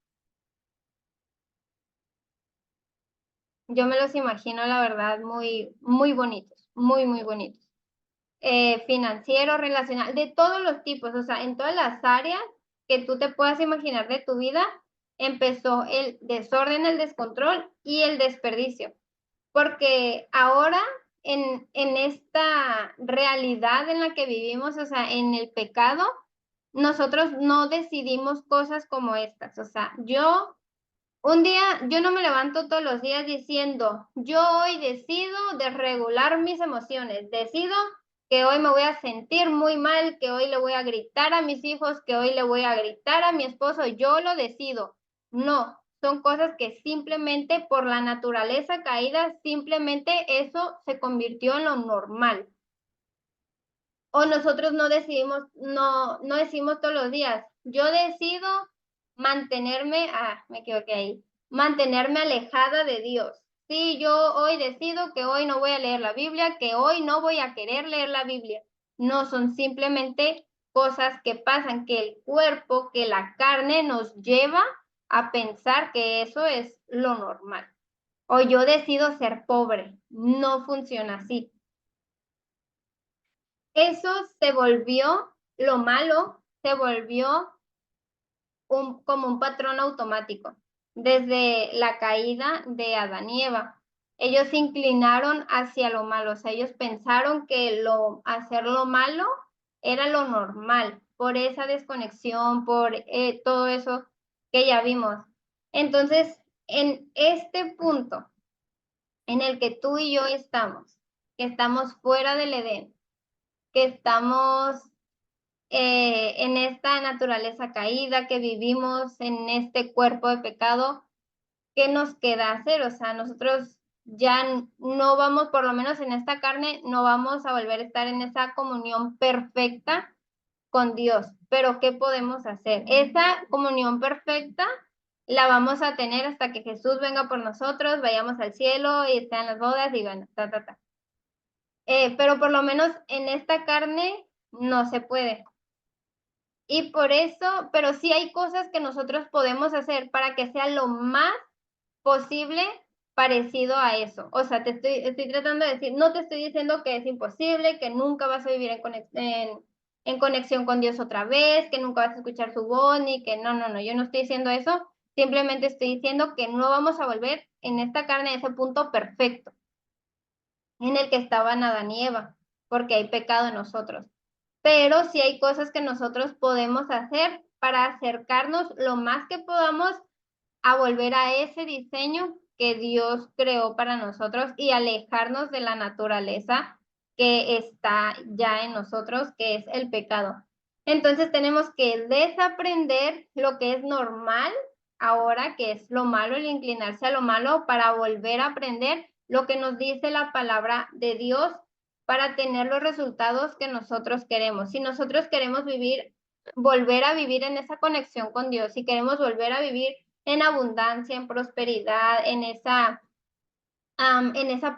Yo me los imagino, la verdad, muy, muy bonitos, muy, muy bonitos. Financiero, relacional, de todos los tipos, o sea, en todas las áreas que tú te puedas imaginar de tu vida, empezó el desorden, el descontrol y el desperdicio. Porque ahora, en esta realidad en la que vivimos, o sea, en el pecado, nosotros no decidimos cosas como estas. O sea, yo no me levanto todos los días diciendo, yo hoy decido desregular mis emociones, decido que hoy me voy a sentir muy mal, que hoy le voy a gritar a mis hijos, que hoy le voy a gritar a mi esposo, yo lo decido. No, son cosas que simplemente por la naturaleza caída, simplemente eso se convirtió en lo normal. O nosotros no decidimos, no decimos todos los días, yo decido me equivoqué ahí, mantenerme alejada de Dios. Sí, yo hoy decido que hoy no voy a leer la Biblia, que hoy no voy a querer leer la Biblia. No, son simplemente cosas que pasan, que el cuerpo, que la carne nos lleva a pensar que eso es lo normal. O yo decido ser pobre. No funciona así. Eso se volvió lo malo, se volvió como un patrón automático desde la caída de Adán y Eva. Ellos se inclinaron hacia lo malo, o sea, ellos pensaron que hacer lo malo era lo normal, por esa desconexión, por todo eso que ya vimos. Entonces, en este punto en el que tú y yo estamos, que estamos fuera del Edén, que estamos en esta naturaleza caída, que vivimos en este cuerpo de pecado, ¿qué nos queda hacer? O sea, nosotros ya no vamos, por lo menos en esta carne, no vamos a volver a estar en esa comunión perfecta con Dios. Pero ¿qué podemos hacer? Esa comunión perfecta la vamos a tener hasta que Jesús venga por nosotros, vayamos al cielo y estén las bodas y bueno, ta. Pero por lo menos en esta carne no se puede. Y por eso, pero sí hay cosas que nosotros podemos hacer para que sea lo más posible parecido a eso. O sea, estoy tratando de decir, no te estoy diciendo que es imposible, que nunca vas a vivir en conexión con Dios otra vez, que nunca vas a escuchar su voz, ni que no, yo no estoy diciendo eso, simplemente estoy diciendo que no vamos a volver en esta carne a ese punto perfecto en el que estaban Adán y Eva, porque hay pecado en nosotros. Pero sí hay cosas que nosotros podemos hacer para acercarnos lo más que podamos a volver a ese diseño que Dios creó para nosotros y alejarnos de la naturaleza que está ya en nosotros, que es el pecado. Entonces tenemos que desaprender lo que es normal ahora, que es lo malo, el inclinarse a lo malo, para volver a aprender lo que nos dice la palabra de Dios para tener los resultados que nosotros queremos. Si nosotros queremos vivir, volver a vivir en esa conexión con Dios, si queremos volver a vivir en abundancia, en prosperidad, en esa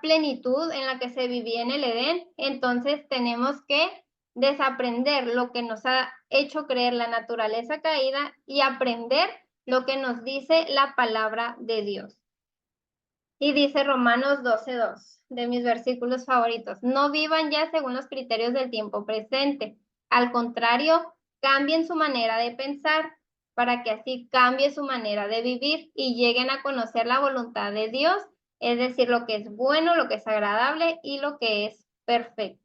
plenitud en la que se vivía en el Edén, entonces tenemos que desaprender lo que nos ha hecho creer la naturaleza caída y aprender lo que nos dice la palabra de Dios. Y dice Romanos 12:2, de mis versículos favoritos, no vivan ya según los criterios del tiempo presente, al contrario, cambien su manera de pensar para que así cambie su manera de vivir y lleguen a conocer la voluntad de Dios, es decir, lo que es bueno, lo que es agradable y lo que es perfecto.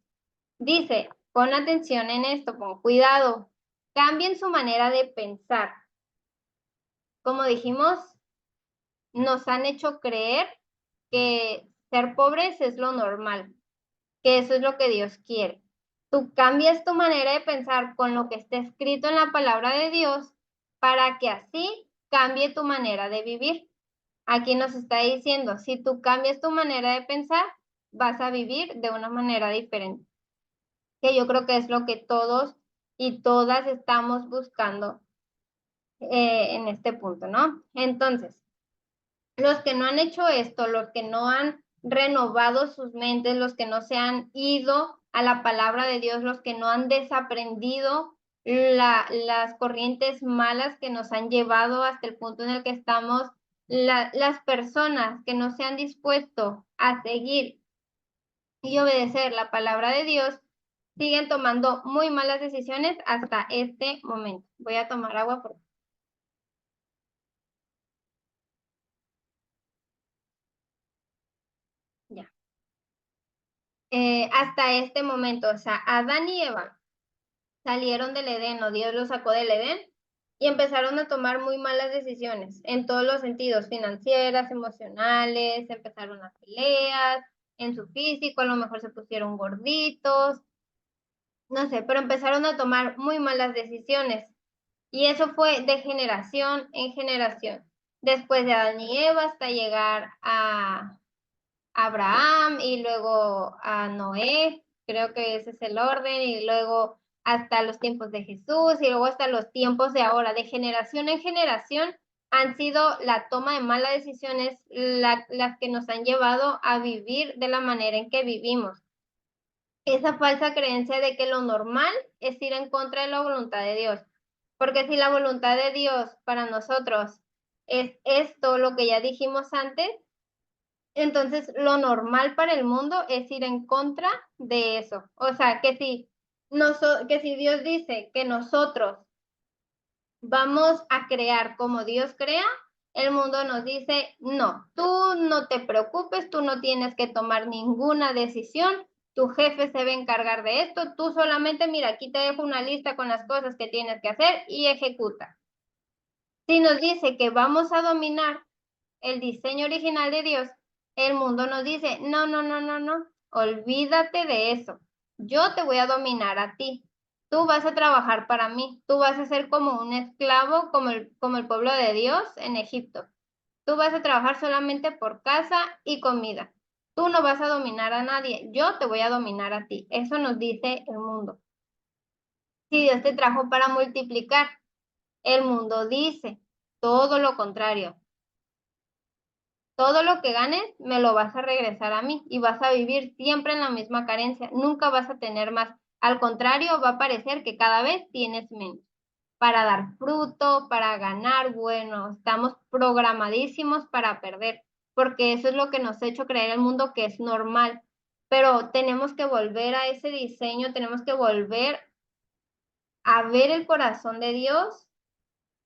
Dice, pon atención en esto, pon cuidado, cambien su manera de pensar. Como dijimos, nos han hecho creer que ser pobres es lo normal, que eso es lo que Dios quiere. Tú cambias tu manera de pensar con lo que está escrito en la palabra de Dios para que así cambie tu manera de vivir. Aquí nos está diciendo, si tú cambias tu manera de pensar, vas a vivir de una manera diferente. Que yo creo que es lo que todos y todas estamos buscando en este punto, ¿no? Entonces, los que no han hecho esto, los que no han renovado sus mentes, los que no se han ido a la palabra de Dios, los que no han desaprendido las corrientes malas que nos han llevado hasta el punto en el que estamos, las personas que no se han dispuesto a seguir y obedecer la palabra de Dios, siguen tomando muy malas decisiones hasta este momento. Voy a tomar agua por ya. Hasta este momento, o sea, Adán y Eva salieron del Edén o Dios los sacó del Edén y empezaron a tomar muy malas decisiones en todos los sentidos, financieras, emocionales, empezaron a peleas, en su físico, a lo mejor se pusieron gorditos, no sé, pero empezaron a tomar muy malas decisiones y eso fue de generación en generación. Después de Adán y Eva hasta llegar a Abraham y luego a Noé, creo que ese es el orden, y luego hasta los tiempos de Jesús y luego hasta los tiempos de ahora, de generación en generación, han sido la toma de malas decisiones las que nos han llevado a vivir de la manera en que vivimos. Esa falsa creencia de que lo normal es ir en contra de la voluntad de Dios, porque si la voluntad de Dios para nosotros es esto, lo que ya dijimos antes, entonces, lo normal para el mundo es ir en contra de eso. O sea, que si Dios dice que nosotros vamos a crear como Dios crea, el mundo nos dice, no, tú no te preocupes, tú no tienes que tomar ninguna decisión, tu jefe se va a encargar de esto, tú solamente, mira, aquí te dejo una lista con las cosas que tienes que hacer y ejecuta. Si nos dice que vamos a dominar el diseño original de Dios, el mundo nos dice, no, olvídate de eso. Yo te voy a dominar a ti. Tú vas a trabajar para mí. Tú vas a ser como un esclavo, como el pueblo de Dios en Egipto. Tú vas a trabajar solamente por casa y comida. Tú no vas a dominar a nadie. Yo te voy a dominar a ti. Eso nos dice el mundo. Si Dios te trajo para multiplicar, el mundo dice todo lo contrario. Todo lo que ganes me lo vas a regresar a mí y vas a vivir siempre en la misma carencia. Nunca vas a tener más. Al contrario, va a parecer que cada vez tienes menos. para dar fruto, para ganar. Bueno, estamos programadísimos para perder, porque eso es lo que nos ha hecho creer el mundo que es normal. Pero tenemos que volver a ese diseño, tenemos que volver a ver el corazón de Dios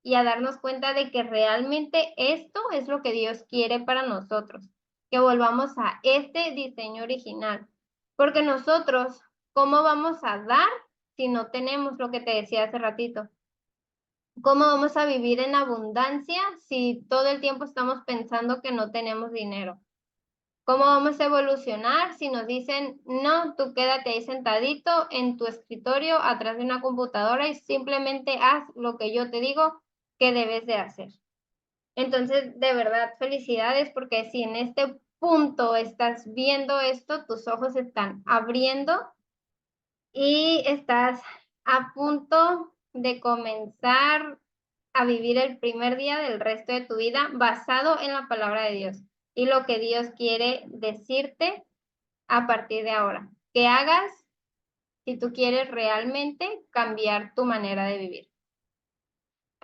y a darnos cuenta de que realmente esto es lo que Dios quiere para nosotros, que volvamos a este diseño original. Porque nosotros, ¿cómo vamos a dar si no tenemos lo que te decía hace ratito? ¿Cómo vamos a vivir en abundancia si todo el tiempo estamos pensando que no tenemos dinero? ¿Cómo vamos a evolucionar si nos dicen, no, tú quédate ahí sentadito en tu escritorio atrás de una computadora y simplemente haz lo que yo te digo que debes de hacer? Entonces, de verdad, felicidades porque si en este punto estás viendo esto, tus ojos se están abriendo y estás a punto de comenzar a vivir el primer día del resto de tu vida basado en la palabra de Dios y lo que Dios quiere decirte a partir de ahora. Que hagas si tú quieres realmente cambiar tu manera de vivir.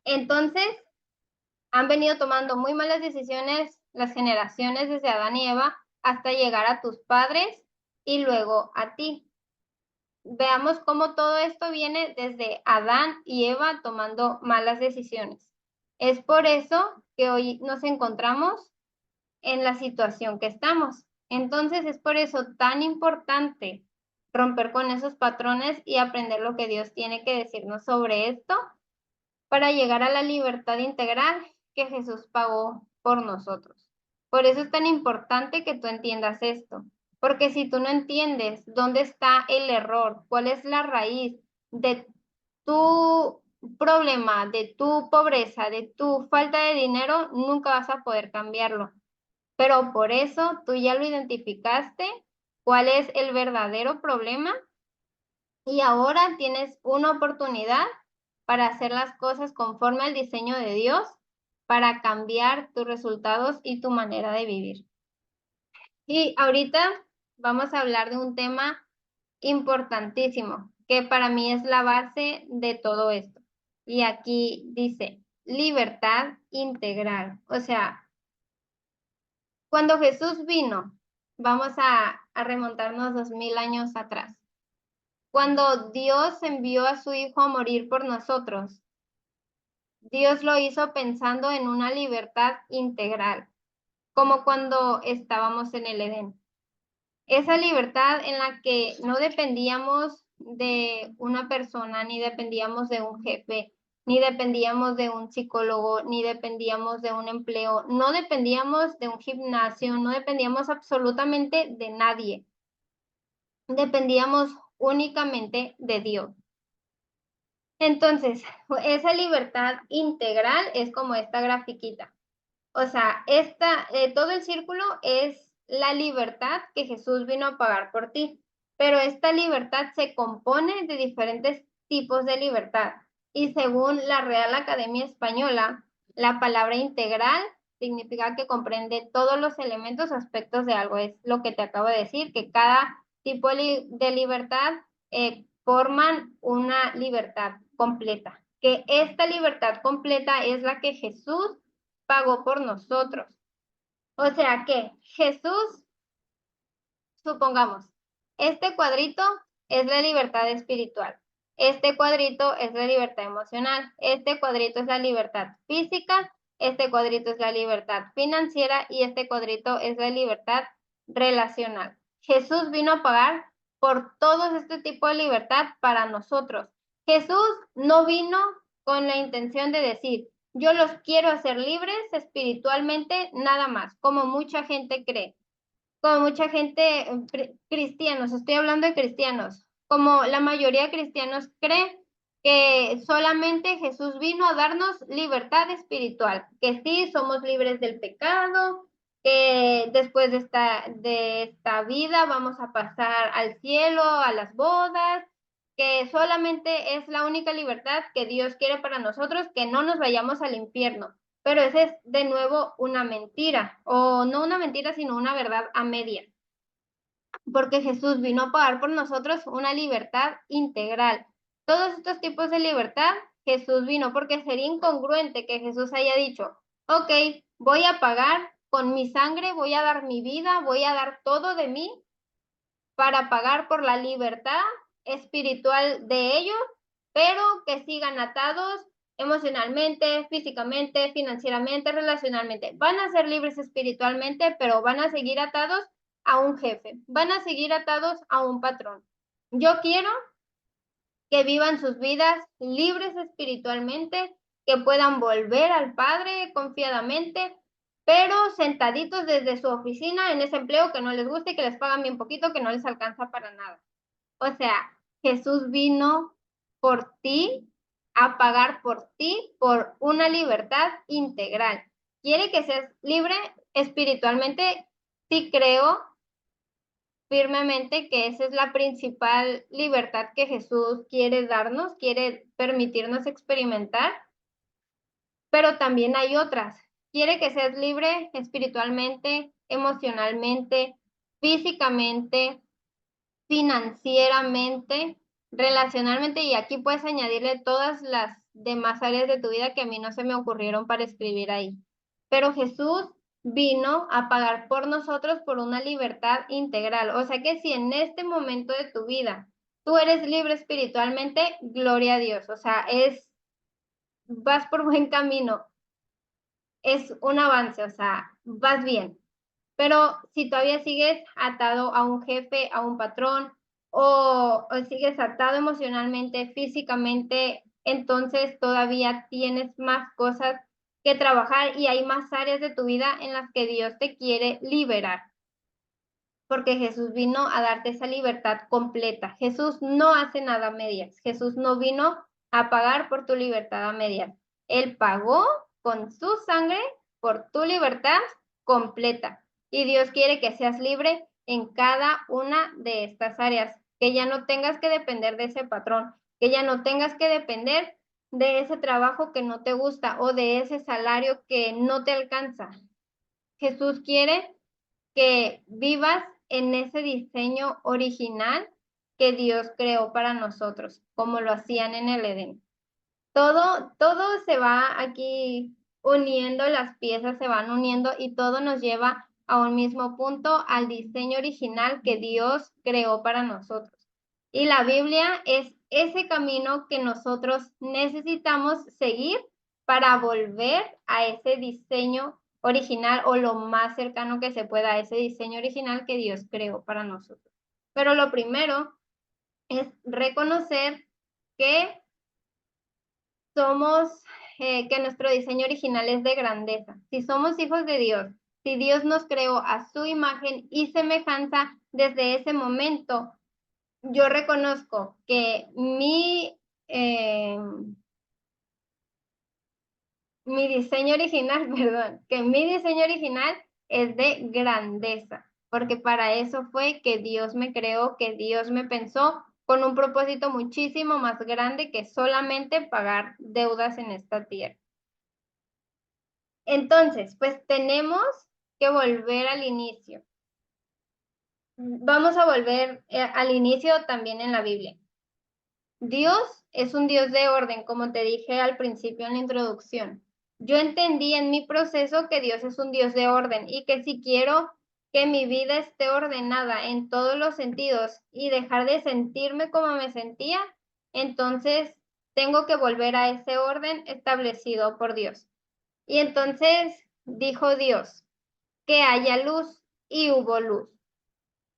Entonces, han venido tomando muy malas decisiones las generaciones desde Adán y Eva hasta llegar a tus padres y luego a ti. Veamos cómo todo esto viene desde Adán y Eva tomando malas decisiones. Es por eso que hoy nos encontramos en la situación que estamos. Entonces es por eso tan importante romper con esos patrones y aprender lo que Dios tiene que decirnos sobre esto para llegar a la libertad integral que Jesús pagó por nosotros. Por eso es tan importante que tú entiendas esto, porque si tú no entiendes dónde está el error, cuál es la raíz de tu problema, de tu pobreza, de tu falta de dinero, nunca vas a poder cambiarlo. Pero por eso tú ya lo identificaste, cuál es el verdadero problema y ahora tienes una oportunidad para hacer las cosas conforme al diseño de Dios, para cambiar tus resultados y tu manera de vivir. Y ahorita vamos a hablar de un tema importantísimo, que para mí es la base de todo esto. Y aquí dice, libertad integral. O sea, cuando Jesús vino, vamos a remontarnos 2000 años atrás. Cuando Dios envió a su Hijo a morir por nosotros, Dios lo hizo pensando en una libertad integral, como cuando estábamos en el Edén. Esa libertad en la que no dependíamos de una persona, ni dependíamos de un jefe, ni dependíamos de un psicólogo, ni dependíamos de un empleo, no dependíamos de un gimnasio, no dependíamos absolutamente de nadie. Dependíamos únicamente de Dios. Entonces, esa libertad integral es como esta grafiquita. O sea, todo el círculo es la libertad que Jesús vino a pagar por ti. Pero esta libertad se compone de diferentes tipos de libertad. Y según la Real Academia Española, la palabra integral significa que comprende todos los elementos, aspectos de algo. Es lo que te acabo de decir, que cada tipo de libertad forman una libertad completa. Que esta libertad completa es la que Jesús pagó por nosotros. O sea que Jesús, supongamos, este cuadrito es la libertad espiritual, este cuadrito es la libertad emocional, este cuadrito es la libertad física, este cuadrito es la libertad financiera y este cuadrito es la libertad relacional. Jesús vino a pagar por todo este tipo de libertad para nosotros. Jesús no vino con la intención de decir, yo los quiero hacer libres espiritualmente nada más, como mucha gente cree. Como mucha gente, cristianos, estoy hablando de cristianos, como la mayoría de cristianos cree que solamente Jesús vino a darnos libertad espiritual, que sí, somos libres del pecado, que después de esta vida vamos a pasar al cielo, a las bodas, que solamente es la única libertad que Dios quiere para nosotros, que no nos vayamos al infierno. Pero esa es de nuevo una mentira, o no una mentira, sino una verdad a media. Porque Jesús vino a pagar por nosotros una libertad integral. Todos estos tipos de libertad Jesús vino, porque sería incongruente que Jesús haya dicho, ok, voy a pagar con mi sangre, voy a dar mi vida, voy a dar todo de mí para pagar por la libertad espiritual de ellos, pero que sigan atados emocionalmente, físicamente, financieramente, relacionalmente. Van a ser libres espiritualmente, pero van a seguir atados a un jefe, van a seguir atados a un patrón. Yo quiero que vivan sus vidas libres espiritualmente, que puedan volver al Padre confiadamente, pero sentaditos desde su oficina en ese empleo que no les gusta y que les pagan bien poquito, que no les alcanza para nada. O sea, Jesús vino por ti, a pagar por ti, por una libertad integral. Quiere que seas libre espiritualmente. Sí creo firmemente que esa es la principal libertad que Jesús quiere darnos, quiere permitirnos experimentar, pero también hay otras. Quiere que seas libre espiritualmente, emocionalmente, físicamente, financieramente, relacionalmente, y aquí puedes añadirle todas las demás áreas de tu vida que a mí no se me ocurrieron para escribir ahí. Pero Jesús vino a pagar por nosotros por una libertad integral. O sea que si en este momento de tu vida tú eres libre espiritualmente, gloria a Dios. O sea, vas por buen camino, es un avance, o sea, vas bien. Pero si todavía sigues atado a un jefe, a un patrón, o sigues atado emocionalmente, físicamente, entonces todavía tienes más cosas que trabajar y hay más áreas de tu vida en las que Dios te quiere liberar. Porque Jesús vino a darte esa libertad completa. Jesús no hace nada a medias. Jesús no vino a pagar por tu libertad a medias. Él pagó con su sangre por tu libertad completa. Y Dios quiere que seas libre en cada una de estas áreas, que ya no tengas que depender de ese patrón, que ya no tengas que depender de ese trabajo que no te gusta o de ese salario que no te alcanza. Jesús quiere que vivas en ese diseño original que Dios creó para nosotros, como lo hacían en el Edén. Todo se va aquí uniendo, las piezas se van uniendo y todo nos lleva a un mismo punto, al diseño original que Dios creó para nosotros. Y la Biblia es ese camino que nosotros necesitamos seguir para volver a ese diseño original o lo más cercano que se pueda a ese diseño original que Dios creó para nosotros. Pero lo primero es reconocer que somos, que nuestro diseño original es de grandeza. Si somos hijos de Dios, si Dios nos creó a su imagen y semejanza desde ese momento, yo reconozco que mi diseño original, perdón, que mi diseño original es de grandeza, porque para eso fue que Dios me creó, que Dios me pensó con un propósito muchísimo más grande que solamente pagar deudas en esta tierra. Entonces, pues tenemos que volver al inicio. Vamos a volver al inicio también en la Biblia. Dios es un Dios de orden, como te dije al principio en la introducción. Yo entendí en mi proceso que Dios es un Dios de orden y que si quiero que mi vida esté ordenada en todos los sentidos y dejar de sentirme como me sentía, entonces tengo que volver a ese orden establecido por Dios. Y entonces dijo Dios, que haya luz y hubo luz.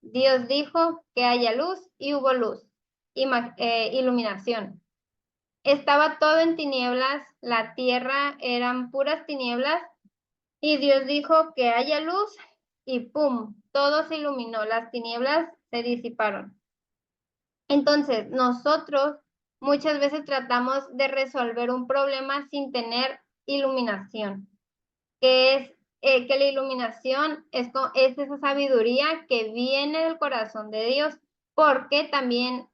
Dios dijo que haya luz y hubo luz, iluminación. Estaba todo en tinieblas, la tierra eran puras tinieblas y Dios dijo que haya luz y ¡pum! Todo se iluminó, las tinieblas se disiparon. Entonces, nosotros muchas veces tratamos de resolver un problema sin tener iluminación, que es que la iluminación es esa sabiduría que viene del corazón de Dios, porque también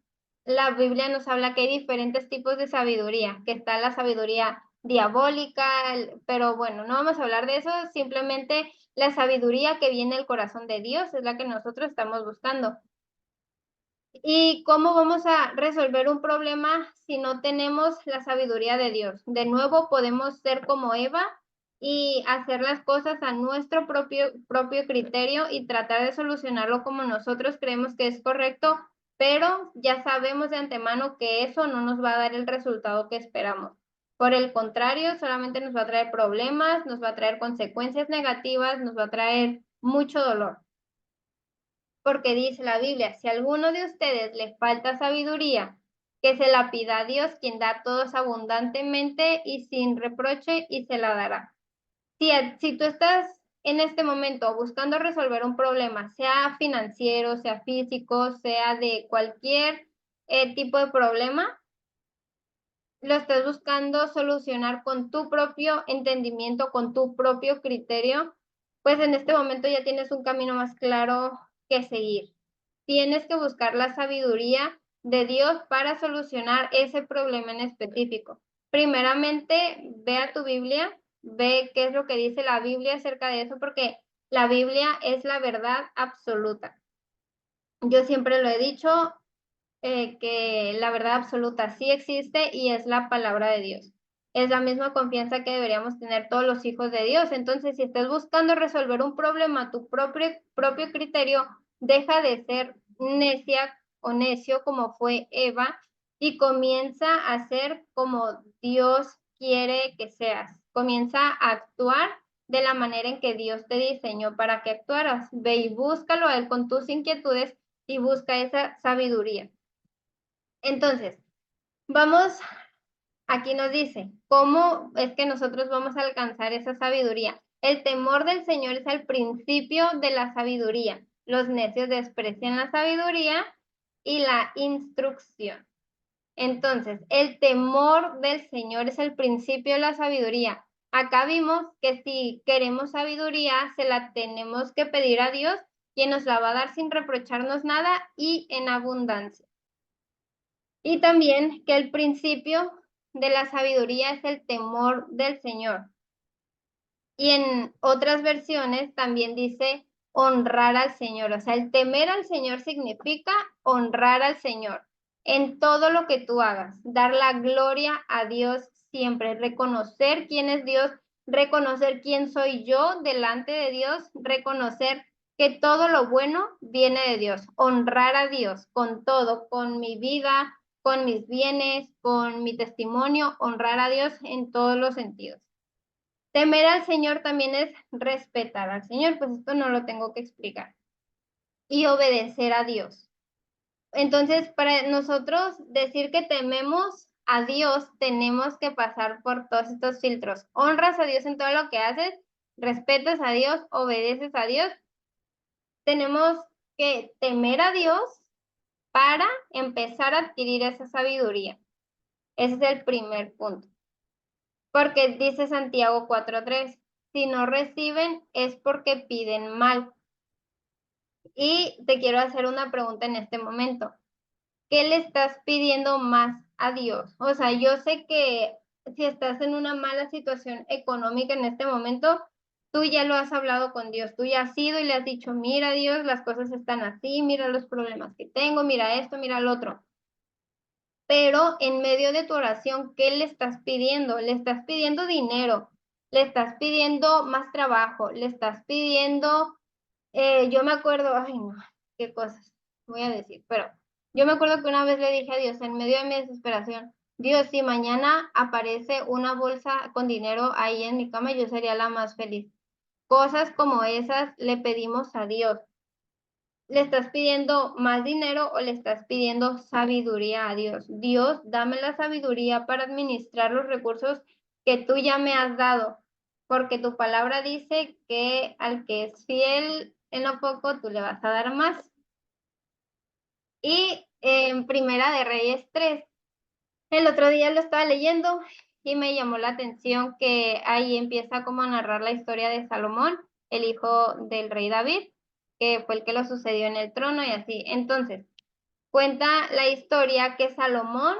la Biblia nos habla que hay diferentes tipos de sabiduría, que está la sabiduría diabólica, pero bueno, no vamos a hablar de eso, simplemente la sabiduría que viene del corazón de Dios es la que nosotros estamos buscando. ¿Y cómo vamos a resolver un problema si no tenemos la sabiduría de Dios? De nuevo, podemos ser como Eva y hacer las cosas a nuestro propio criterio y tratar de solucionarlo como nosotros creemos que es correcto, pero ya sabemos de antemano que eso no nos va a dar el resultado que esperamos. Por el contrario, solamente nos va a traer problemas, nos va a traer consecuencias negativas, nos va a traer mucho dolor. Porque dice la Biblia, si a alguno de ustedes le falta sabiduría, que se la pida a Dios, quien da a todos abundantemente y sin reproche, y se la dará. Si tú estás en este momento buscando resolver un problema, sea financiero, sea físico, sea de cualquier tipo de problema, lo estás buscando solucionar con tu propio entendimiento, con tu propio criterio, pues en este momento ya tienes un camino más claro que seguir. Tienes que buscar la sabiduría de Dios para solucionar ese problema en específico. Primeramente, ve a tu Biblia, ve qué es lo que dice la Biblia acerca de eso, porque la Biblia es la verdad absoluta. Yo siempre lo he dicho, que la verdad absoluta sí existe y es la palabra de Dios. Es la misma confianza que deberíamos tener todos los hijos de Dios. Entonces, si estás buscando resolver un problema a tu propio criterio, deja de ser necia o necio como fue Eva y comienza a ser como Dios quiere que seas. Comienza a actuar de la manera en que Dios te diseñó para que actuaras. Ve y búscalo a Él con tus inquietudes y busca esa sabiduría. Entonces, vamos, aquí nos dice, ¿cómo es que nosotros vamos a alcanzar esa sabiduría? El temor del Señor es el principio de la sabiduría. Los necios desprecian la sabiduría y la instrucción. Entonces, el temor del Señor es el principio de la sabiduría. Acá vimos que si queremos sabiduría, se la tenemos que pedir a Dios, quien nos la va a dar sin reprocharnos nada y en abundancia. Y también que el principio de la sabiduría es el temor del Señor. Y en otras versiones también dice honrar al Señor. O sea, el temer al Señor significa honrar al Señor en todo lo que tú hagas, dar la gloria a Dios siempre, reconocer quién es Dios, reconocer quién soy yo delante de Dios, reconocer que todo lo bueno viene de Dios, honrar a Dios con todo, con mi vida, con mis bienes, con mi testimonio, honrar a Dios en todos los sentidos. Temer al Señor también es respetar al Señor, pues esto no lo tengo que explicar. Y obedecer a Dios. Entonces, para nosotros decir que tememos a Dios, tenemos que pasar por todos estos filtros. Honras a Dios en todo lo que haces, respetas a Dios, obedeces a Dios. Tenemos que temer a Dios para empezar a adquirir esa sabiduría. Ese es el primer punto. Porque dice Santiago 4:3, si no reciben es porque piden mal. Y te quiero hacer una pregunta en este momento. ¿Qué le estás pidiendo más a Dios? O sea, yo sé que si estás en una mala situación económica en este momento, tú ya lo has hablado con Dios, tú ya has ido y le has dicho, mira Dios, las cosas están así, mira los problemas que tengo, mira esto, mira lo otro. Pero en medio de tu oración, ¿qué le estás pidiendo? Le estás pidiendo dinero, le estás pidiendo más trabajo, le estás pidiendo, yo me acuerdo, ay no, qué cosas voy a decir, pero yo me acuerdo que una vez le dije a Dios, en medio de mi desesperación, Dios, si mañana aparece una bolsa con dinero ahí en mi cama, yo sería la más feliz. Cosas como esas le pedimos a Dios. ¿Le estás pidiendo más dinero o le estás pidiendo sabiduría a Dios? Dios, dame la sabiduría para administrar los recursos que tú ya me has dado, porque tu palabra dice que al que es fiel en lo poco, tú le vas a dar más. Y en Primera de Reyes 3, el otro día lo estaba leyendo y me llamó la atención que ahí empieza como a narrar la historia de Salomón, el hijo del rey David, que fue el que lo sucedió en el trono y así. Entonces, cuenta la historia que Salomón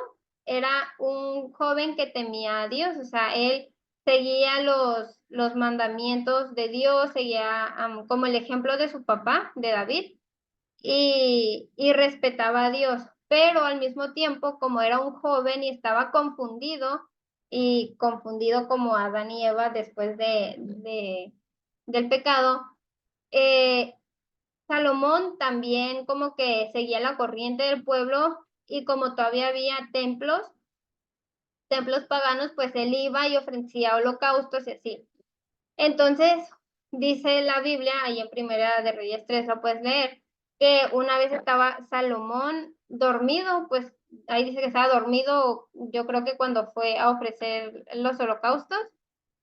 era un joven que temía a Dios, o sea, él seguía los mandamientos de Dios, seguía como el ejemplo de su papá, de David, y respetaba a Dios, pero al mismo tiempo, como era un joven y estaba confundido, y confundido como Adán y Eva después del pecado, eh, Salomón también como que seguía la corriente del pueblo y como todavía había templos paganos, pues él iba y ofrecía holocaustos y así. Entonces, dice la Biblia, ahí en Primera de Reyes 3 lo puedes leer, que una vez estaba Salomón dormido, pues ahí dice que estaba dormido, yo creo que cuando fue a ofrecer los holocaustos,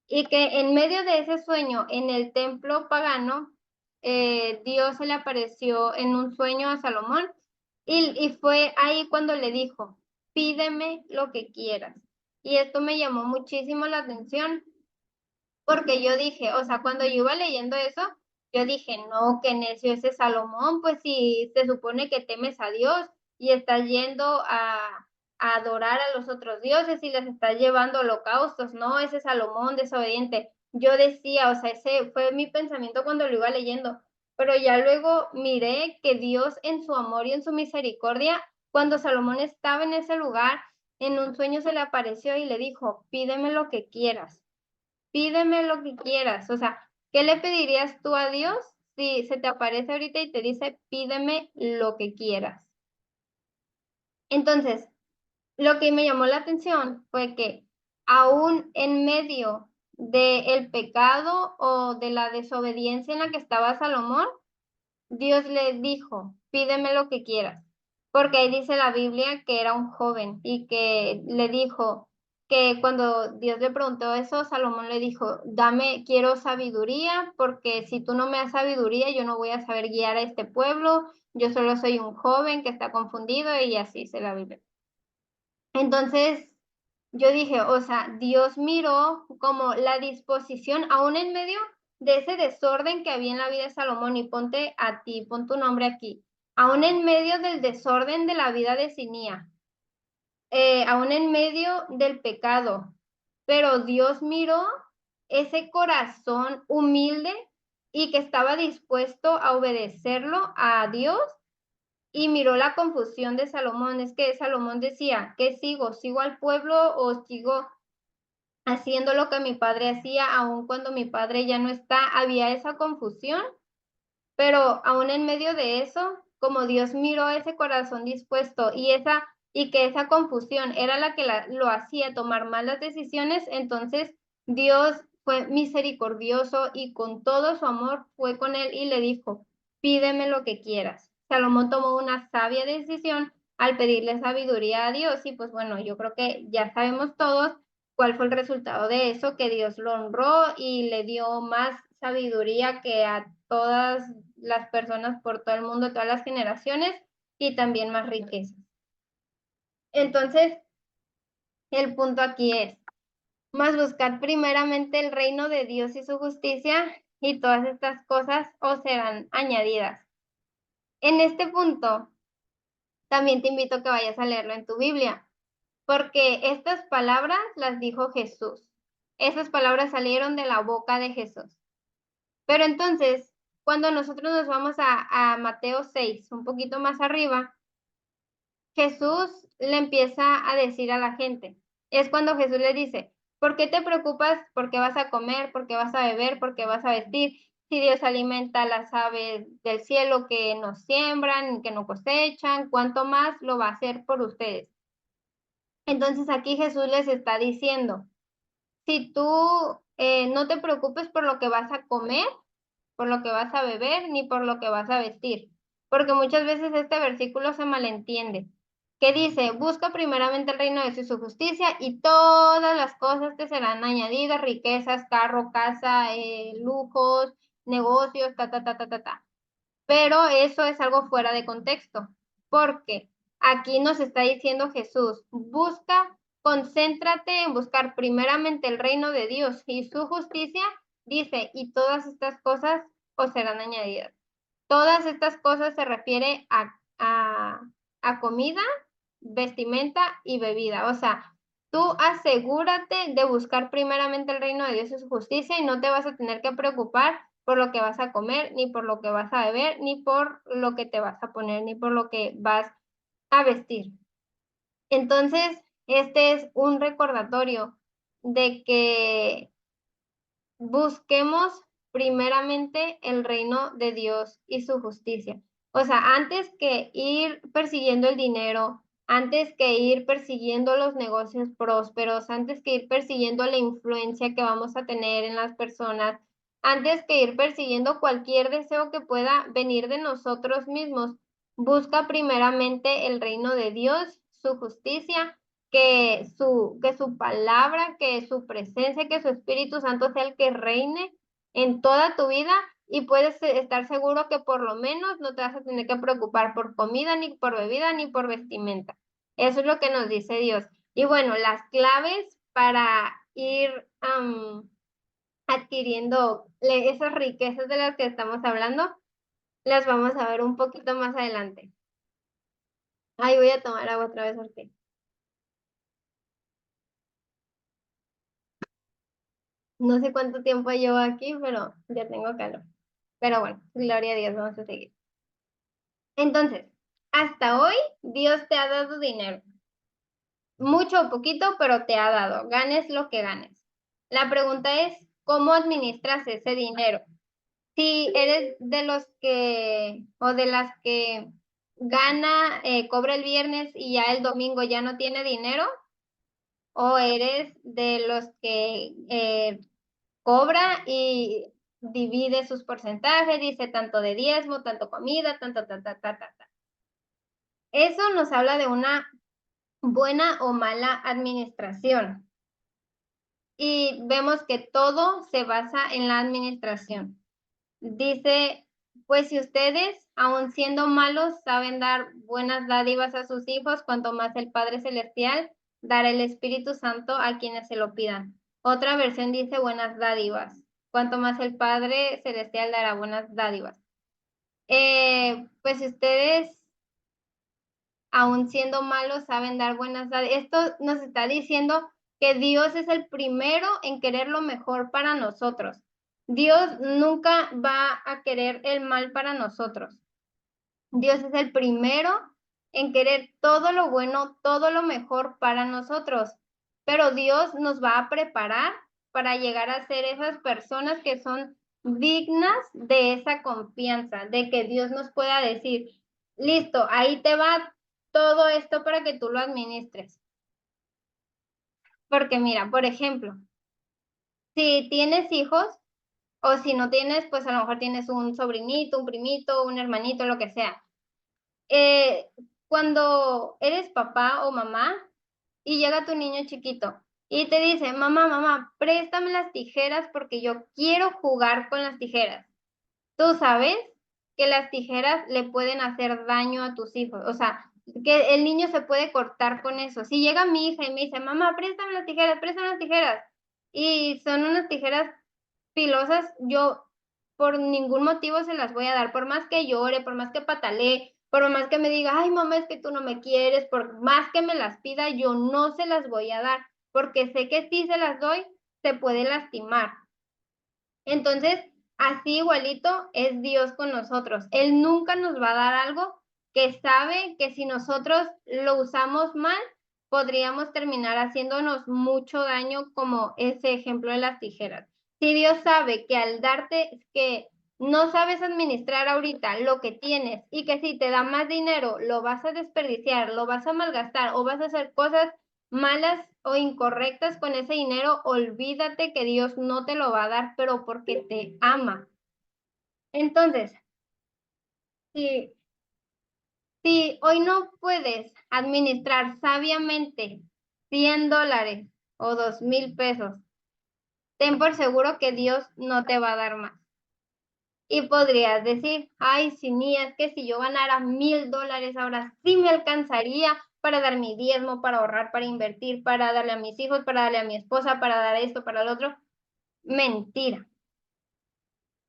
y que en medio de ese sueño en el templo pagano, Dios se le apareció en un sueño a Salomón y fue ahí cuando le dijo, pídeme lo que quieras. Y esto me llamó muchísimo la atención porque yo dije, o sea, cuando yo iba leyendo eso, yo dije, no, qué necio ese Salomón, pues si se supone que temes a Dios y estás yendo a adorar a los otros dioses y les estás llevando holocaustos, no, ese Salomón desobediente. Yo decía, o sea, ese fue mi pensamiento cuando lo iba leyendo, pero ya luego miré que Dios en su amor y en su misericordia, cuando Salomón estaba en ese lugar, en un sueño se le apareció y le dijo, pídeme lo que quieras, pídeme lo que quieras. O sea, ¿qué le pedirías tú a Dios si se te aparece ahorita y te dice, pídeme lo que quieras? Entonces, lo que me llamó la atención fue que aún en medio del pecado o de la desobediencia en la que estaba Salomón, Dios le dijo, pídeme lo que quieras, porque ahí dice la Biblia que era un joven y que le dijo que cuando Dios le preguntó eso, Salomón le dijo, dame, quiero sabiduría, porque si tú no me das sabiduría, yo no voy a saber guiar a este pueblo, yo solo soy un joven que está confundido y así dice la Biblia. Entonces, yo dije, o sea, Dios miró como la disposición, aún en medio de ese desorden que había en la vida de Salomón, y ponte a ti, pon tu nombre aquí, aún en medio del desorden de la vida de Sinía, aún en medio del pecado, pero Dios miró ese corazón humilde y que estaba dispuesto a obedecerlo a Dios y miró la confusión de Salomón. Es que Salomón decía, ¿qué sigo? ¿Sigo al pueblo o sigo haciendo lo que mi padre hacía, aun cuando mi padre ya no está? Había esa confusión, pero aún en medio de eso, como Dios miró ese corazón dispuesto y que esa confusión era la que lo hacía tomar malas decisiones, entonces Dios fue misericordioso y con todo su amor fue con él y le dijo, pídeme lo que quieras. Salomón tomó una sabia decisión al pedirle sabiduría a Dios y pues bueno, yo creo que ya sabemos todos cuál fue el resultado de eso, que Dios lo honró y le dio más sabiduría que a todas las personas por todo el mundo, todas las generaciones y también más riquezas. Entonces, el punto aquí es, más buscar primeramente el reino de Dios y su justicia y todas estas cosas os serán añadidas. En este punto, también te invito a que vayas a leerlo en tu Biblia, porque estas palabras las dijo Jesús. Esas palabras salieron de la boca de Jesús. Pero entonces, cuando nosotros nos vamos a Mateo 6, un poquito más arriba, Jesús le empieza a decir a la gente. Es cuando Jesús le dice, ¿por qué te preocupas? ¿Por qué vas a comer? ¿Por qué vas a beber? ¿Por qué vas a vestir? Si Dios alimenta a las aves del cielo que no siembran, que no cosechan, ¿cuánto más lo va a hacer por ustedes? Entonces aquí Jesús les está diciendo, si tú no te preocupes por lo que vas a comer, por lo que vas a beber, ni por lo que vas a vestir. Porque muchas veces este versículo se malentiende, que dice, busca primeramente el reino de Dios y su justicia y todas las cosas te serán añadidas, riquezas, carro, casa, lujos, negocios, ta, ta, ta, ta, ta, ta. Pero eso es algo fuera de contexto, porque aquí nos está diciendo Jesús, busca, concéntrate en buscar primeramente el reino de Dios y su justicia, dice, y todas estas cosas os serán añadidas. Todas estas cosas se refiere a comida, vestimenta y bebida. O sea, tú asegúrate de buscar primeramente el reino de Dios y su justicia y no te vas a tener que preocupar por lo que vas a comer, ni por lo que vas a beber, ni por lo que te vas a poner, ni por lo que vas a vestir. Entonces, este es un recordatorio de que busquemos primeramente el reino de Dios y su justicia. O sea, antes que ir persiguiendo el dinero, antes que ir persiguiendo los negocios prósperos, antes que ir persiguiendo la influencia que vamos a tener en las personas, antes que ir persiguiendo cualquier deseo que pueda venir de nosotros mismos, busca primeramente el reino de Dios, su justicia, que su palabra, que su presencia, que su Espíritu Santo sea el que reine en toda tu vida, y puedes estar seguro que por lo menos no te vas a tener que preocupar por comida, ni por bebida, ni por vestimenta. Eso es lo que nos dice Dios. Y bueno, las claves para ir adquiriendo esas riquezas de las que estamos hablando, las vamos a ver un poquito más adelante. Ahí voy a tomar agua otra vez porque no sé cuánto tiempo llevo aquí, pero ya tengo calor. Pero bueno, gloria a Dios, vamos a seguir. Entonces, hasta hoy Dios te ha dado dinero. Mucho o poquito, pero te ha dado. Ganes lo que ganes. La pregunta es, ¿cómo administras ese dinero? Si eres de los que, o de las que gana, cobra el viernes y ya el domingo ya no tiene dinero, o eres de los que cobra y divide sus porcentajes, dice tanto de diezmo, tanto comida, tanto, ta. Eso nos habla de una buena o mala administración. Y vemos que todo se basa en la administración. Dice, pues si ustedes, aun siendo malos, saben dar buenas dádivas a sus hijos, cuanto más el Padre Celestial dará el Espíritu Santo a quienes se lo pidan. Otra versión dice buenas dádivas, cuanto más el Padre Celestial dará buenas dádivas. Pues si ustedes, aun siendo malos, saben dar buenas dádivas. Esto nos está diciendo que Dios es el primero en querer lo mejor para nosotros. Dios nunca va a querer el mal para nosotros. Dios es el primero en querer todo lo bueno, todo lo mejor para nosotros. Pero Dios nos va a preparar para llegar a ser esas personas que son dignas de esa confianza, de que Dios nos pueda decir, listo, ahí te va todo esto para que tú lo administres. Porque mira, por ejemplo, si tienes hijos, o si no tienes, pues a lo mejor tienes un sobrinito, un primito, un hermanito, lo que sea. Eh, Cuando eres papá o mamá y llega tu niño chiquito y te dice, mamá, préstame las tijeras porque yo quiero jugar con las tijeras. Tú sabes que las tijeras le pueden hacer daño a tus hijos, o sea, que el niño se puede cortar con eso. Si llega mi hija y me dice, mamá, préstame las tijeras, y son unas tijeras filosas, yo por ningún motivo se las voy a dar, por más que llore, por más que patalee, por más que me diga, ay mamá, es que tú no me quieres, por más que me las pida, yo no se las voy a dar, porque sé que si se las doy, se puede lastimar. Entonces, así igualito es Dios con nosotros. Él nunca nos va a dar algo que sabe que si nosotros lo usamos mal, podríamos terminar haciéndonos mucho daño, como ese ejemplo de las tijeras. Si Dios sabe que al darte, que no sabes administrar ahorita lo que tienes y que si te da más dinero lo vas a desperdiciar, lo vas a malgastar o vas a hacer cosas malas o incorrectas con ese dinero, olvídate que Dios no te lo va a dar, pero porque te ama. Entonces, si, si hoy no puedes administrar sabiamente $100 o 2,000 pesos, ten por seguro que Dios no te va a dar más. Y podrías decir, ay, si ni es que si yo ganara $1,000 ahora sí me alcanzaría para dar mi diezmo, para ahorrar, para invertir, para darle a mis hijos, para darle a mi esposa, para dar esto, para lo otro. Mentira.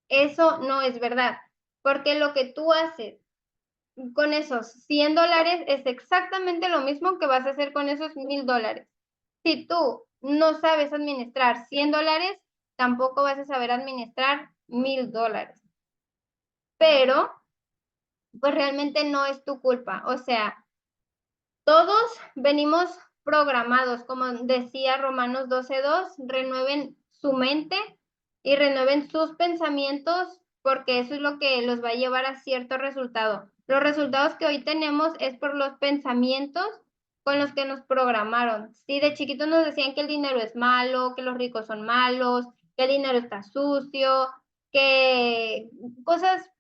Eso no es verdad, porque lo que tú haces con esos $100 es exactamente lo mismo que vas a hacer con esos $1,000. Si tú no sabes administrar $100, tampoco vas a saber administrar $1,000. Pero, pues realmente no es tu culpa. O sea, todos venimos programados, como decía Romanos 12:2, renueven su mente y renueven sus pensamientos, porque eso es lo que los va a llevar a cierto resultado. Los resultados que hoy tenemos es por los pensamientos con los que nos programaron. Si de chiquitos nos decían que el dinero es malo, que los ricos son malos, que el dinero está sucio, que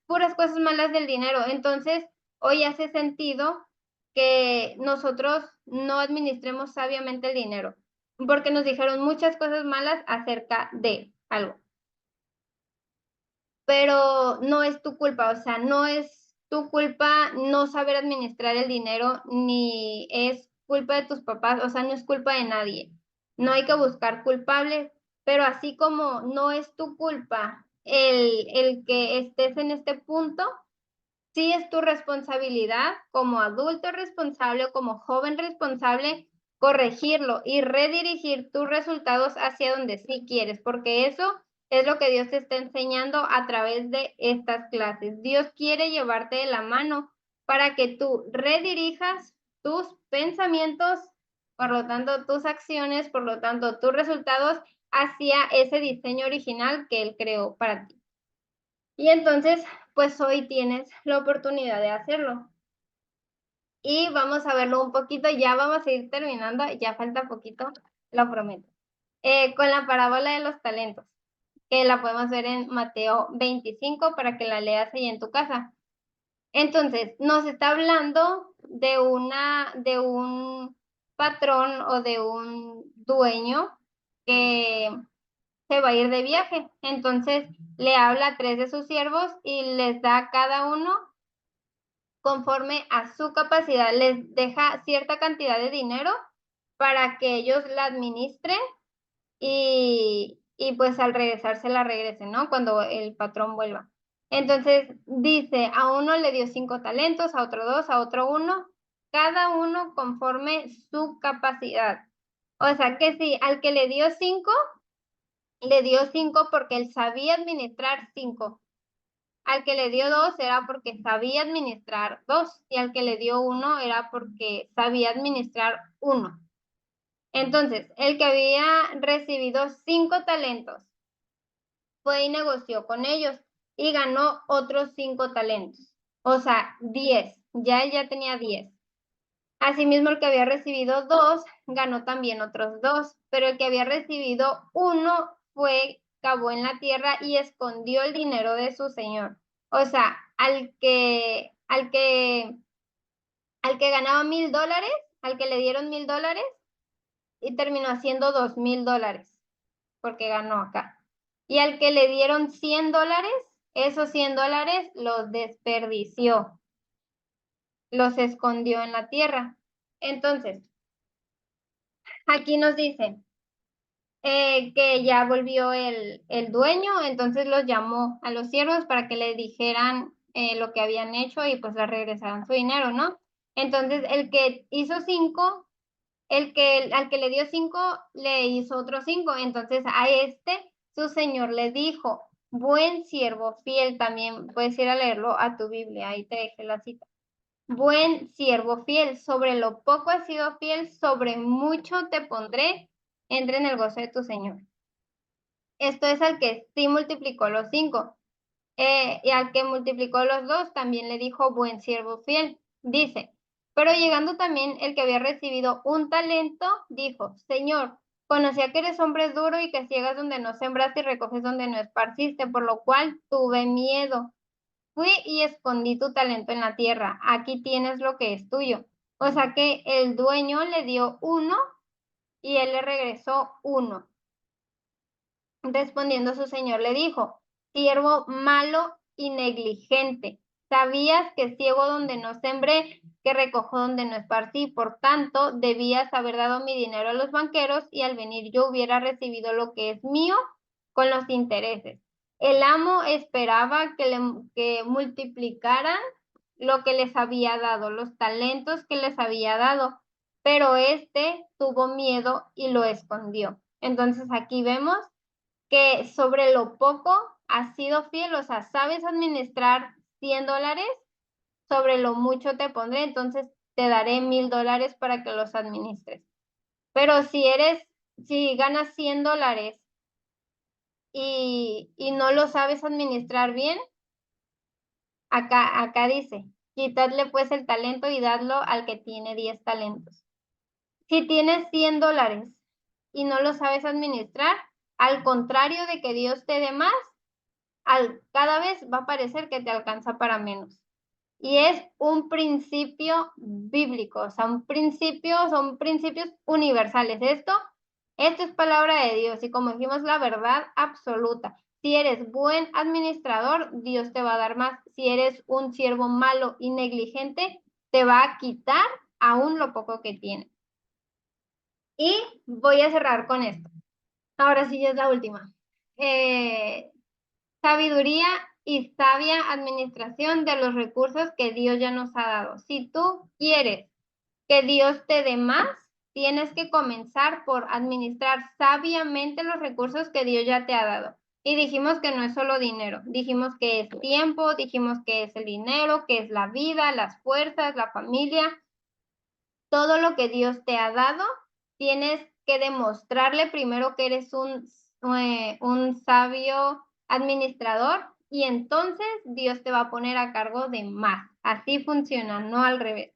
puras cosas malas del dinero. Entonces, hoy hace sentido que nosotros no administremos sabiamente el dinero, porque nos dijeron muchas cosas malas acerca de algo. Pero no es tu culpa, o sea, no es tu culpa no saber administrar el dinero, ni es culpa de tus papás, o sea, no es culpa de nadie. No hay que buscar culpables, pero así como no es tu culpa el que estés en este punto, sí es tu responsabilidad como adulto responsable o como joven responsable corregirlo y redirigir tus resultados hacia donde sí quieres, porque eso es lo que Dios te está enseñando a través de estas clases. Dios quiere llevarte de la mano para que tú redirijas tus pensamientos, por lo tanto tus acciones, por lo tanto tus resultados hacia ese diseño original que Él creó para ti. Y entonces, pues hoy tienes la oportunidad de hacerlo. Y vamos a verlo un poquito, ya vamos a ir terminando, ya falta poquito, lo prometo. Con la parábola de los talentos, que la podemos ver en Mateo 25 para que la leas ahí en tu casa. Entonces, nos está hablando de un patrón o de un dueño que se va a ir de viaje. Entonces, le habla a 3 de sus siervos y les da a cada uno conforme a su capacidad, les deja cierta cantidad de dinero para que ellos la administren y pues al regresar se la regresen, ¿no? Cuando el patrón vuelva. Entonces dice, a uno le dio 5 talentos, a otro 2, a otro 1, cada uno conforme su capacidad. O sea que si al que le dio 5 porque él sabía administrar 5. Al que le dio 2 era porque sabía administrar 2 y al que le dio 1 era porque sabía administrar 1. Entonces, el que había recibido 5 talentos fue y negoció con ellos y ganó otros 5 talentos. O sea, 10. Ya tenía 10. Asimismo, el que había recibido 2 ganó también otros 2, pero el que había recibido 1 fue, cavó en la tierra y escondió el dinero de su señor. O sea, al que ganaba $1,000, al que le dieron $1,000 y terminó haciendo $2,000 porque ganó acá. Y al que le dieron $100, esos $100 los desperdició, los escondió en la tierra. Entonces, aquí nos dice que ya volvió el dueño, entonces los llamó a los siervos para que le dijeran lo que habían hecho y pues le regresaran su dinero, ¿no? Entonces, el que hizo 5, al que le dio 5, le hizo otros 5. Entonces, a su señor le dijo, buen siervo fiel, también puedes ir a leerlo a tu Biblia, ahí te dejé la cita. Buen siervo fiel, sobre lo poco has sido fiel, sobre mucho te pondré, entra en el gozo de tu Señor. Esto es al que sí multiplicó los 5. Y al que multiplicó los 2 también le dijo buen siervo fiel. Dice, pero llegando también el que había recibido un talento, dijo, Señor, conocía que eres hombre duro y que ciegas donde no sembraste y recoges donde no esparciste, por lo cual tuve miedo. Fui y escondí tu talento en la tierra. Aquí tienes lo que es tuyo. O sea que el dueño le dio 1 y él le regresó 1. Respondiendo su señor le dijo, siervo malo y negligente, sabías que ciego donde no sembré, que recojo donde no esparcí, por tanto, debías haber dado mi dinero a los banqueros y al venir yo hubiera recibido lo que es mío con los intereses. El amo esperaba que multiplicaran lo que les había dado, los talentos que les había dado, pero tuvo miedo y lo escondió. Entonces aquí vemos que sobre lo poco has sido fiel, o sea, sabes administrar $100, sobre lo mucho te pondré, entonces te daré $1000 para que los administres. Pero si ganas $100 y no lo sabes administrar bien, acá dice, quitadle pues el talento y dadlo al que tiene 10 talentos. Si tienes $100 y no lo sabes administrar, al contrario de que Dios te dé más, cada vez va a parecer que te alcanza para menos. Y es un principio bíblico, o sea, son principios universales. Esto es palabra de Dios y como dijimos, la verdad absoluta. Si eres buen administrador, Dios te va a dar más. Si eres un siervo malo y negligente, te va a quitar aún lo poco que tienes. Y voy a cerrar con esto. Ahora sí ya es la última. Sabiduría y sabia administración de los recursos que Dios ya nos ha dado. Si tú quieres que Dios te dé más, tienes que comenzar por administrar sabiamente los recursos que Dios ya te ha dado. Y dijimos que no es solo dinero, dijimos que es tiempo, dijimos que es el dinero, que es la vida, las fuerzas, la familia, todo lo que Dios te ha dado, tienes que demostrarle primero que eres un sabio administrador y entonces Dios te va a poner a cargo de más. Así funciona, no al revés.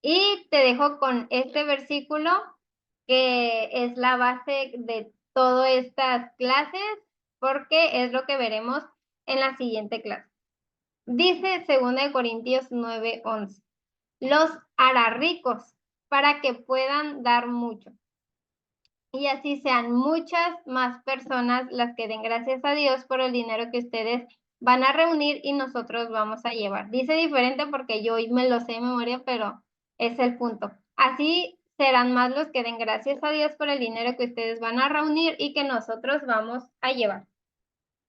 Y te dejo con este versículo que es la base de todas estas clases porque es lo que veremos en la siguiente clase. Dice 2 Corintios 9:11. Los hará ricos para que puedan dar mucho. Y así sean muchas más personas las que den gracias a Dios por el dinero que ustedes van a reunir y nosotros vamos a llevar. Dice diferente porque yo hoy me lo sé de memoria, pero es el punto. Así serán más los que den gracias a Dios por el dinero que ustedes van a reunir y que nosotros vamos a llevar.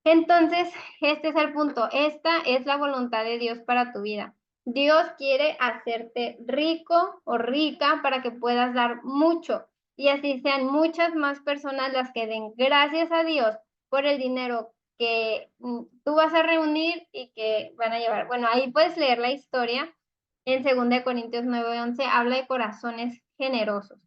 Entonces, este es el punto. Esta es la voluntad de Dios para tu vida. Dios quiere hacerte rico o rica para que puedas dar mucho y así sean muchas más personas las que den gracias a Dios por el dinero que tú vas a reunir y que van a llevar. Bueno, ahí puedes leer la historia en 2 Corintios 9:11, habla de corazones generosos.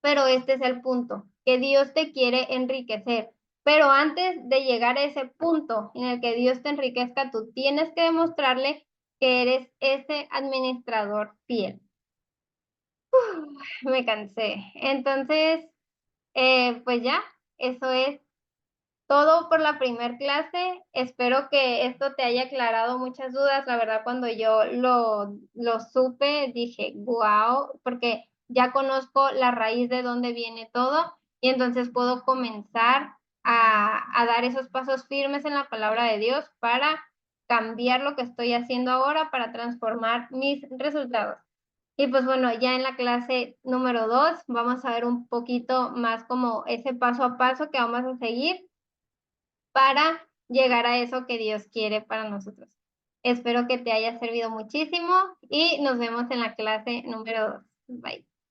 Pero este es el punto, que Dios te quiere enriquecer. Pero antes de llegar a ese punto en el que Dios te enriquezca, tú tienes que demostrarle que eres ese administrador fiel. Me cansé. Entonces, pues ya, eso es todo por la primer clase. Espero que esto te haya aclarado muchas dudas. La verdad, cuando yo lo supe, dije, wow, porque ya conozco la raíz de dónde viene todo y entonces puedo comenzar a dar esos pasos firmes en la palabra de Dios para cambiar lo que estoy haciendo ahora, para transformar mis resultados. Y pues bueno, ya en la clase número 2 vamos a ver un poquito más como ese paso a paso que vamos a seguir para llegar a eso que Dios quiere para nosotros. Espero que te haya servido muchísimo y nos vemos en la clase número 2. Bye.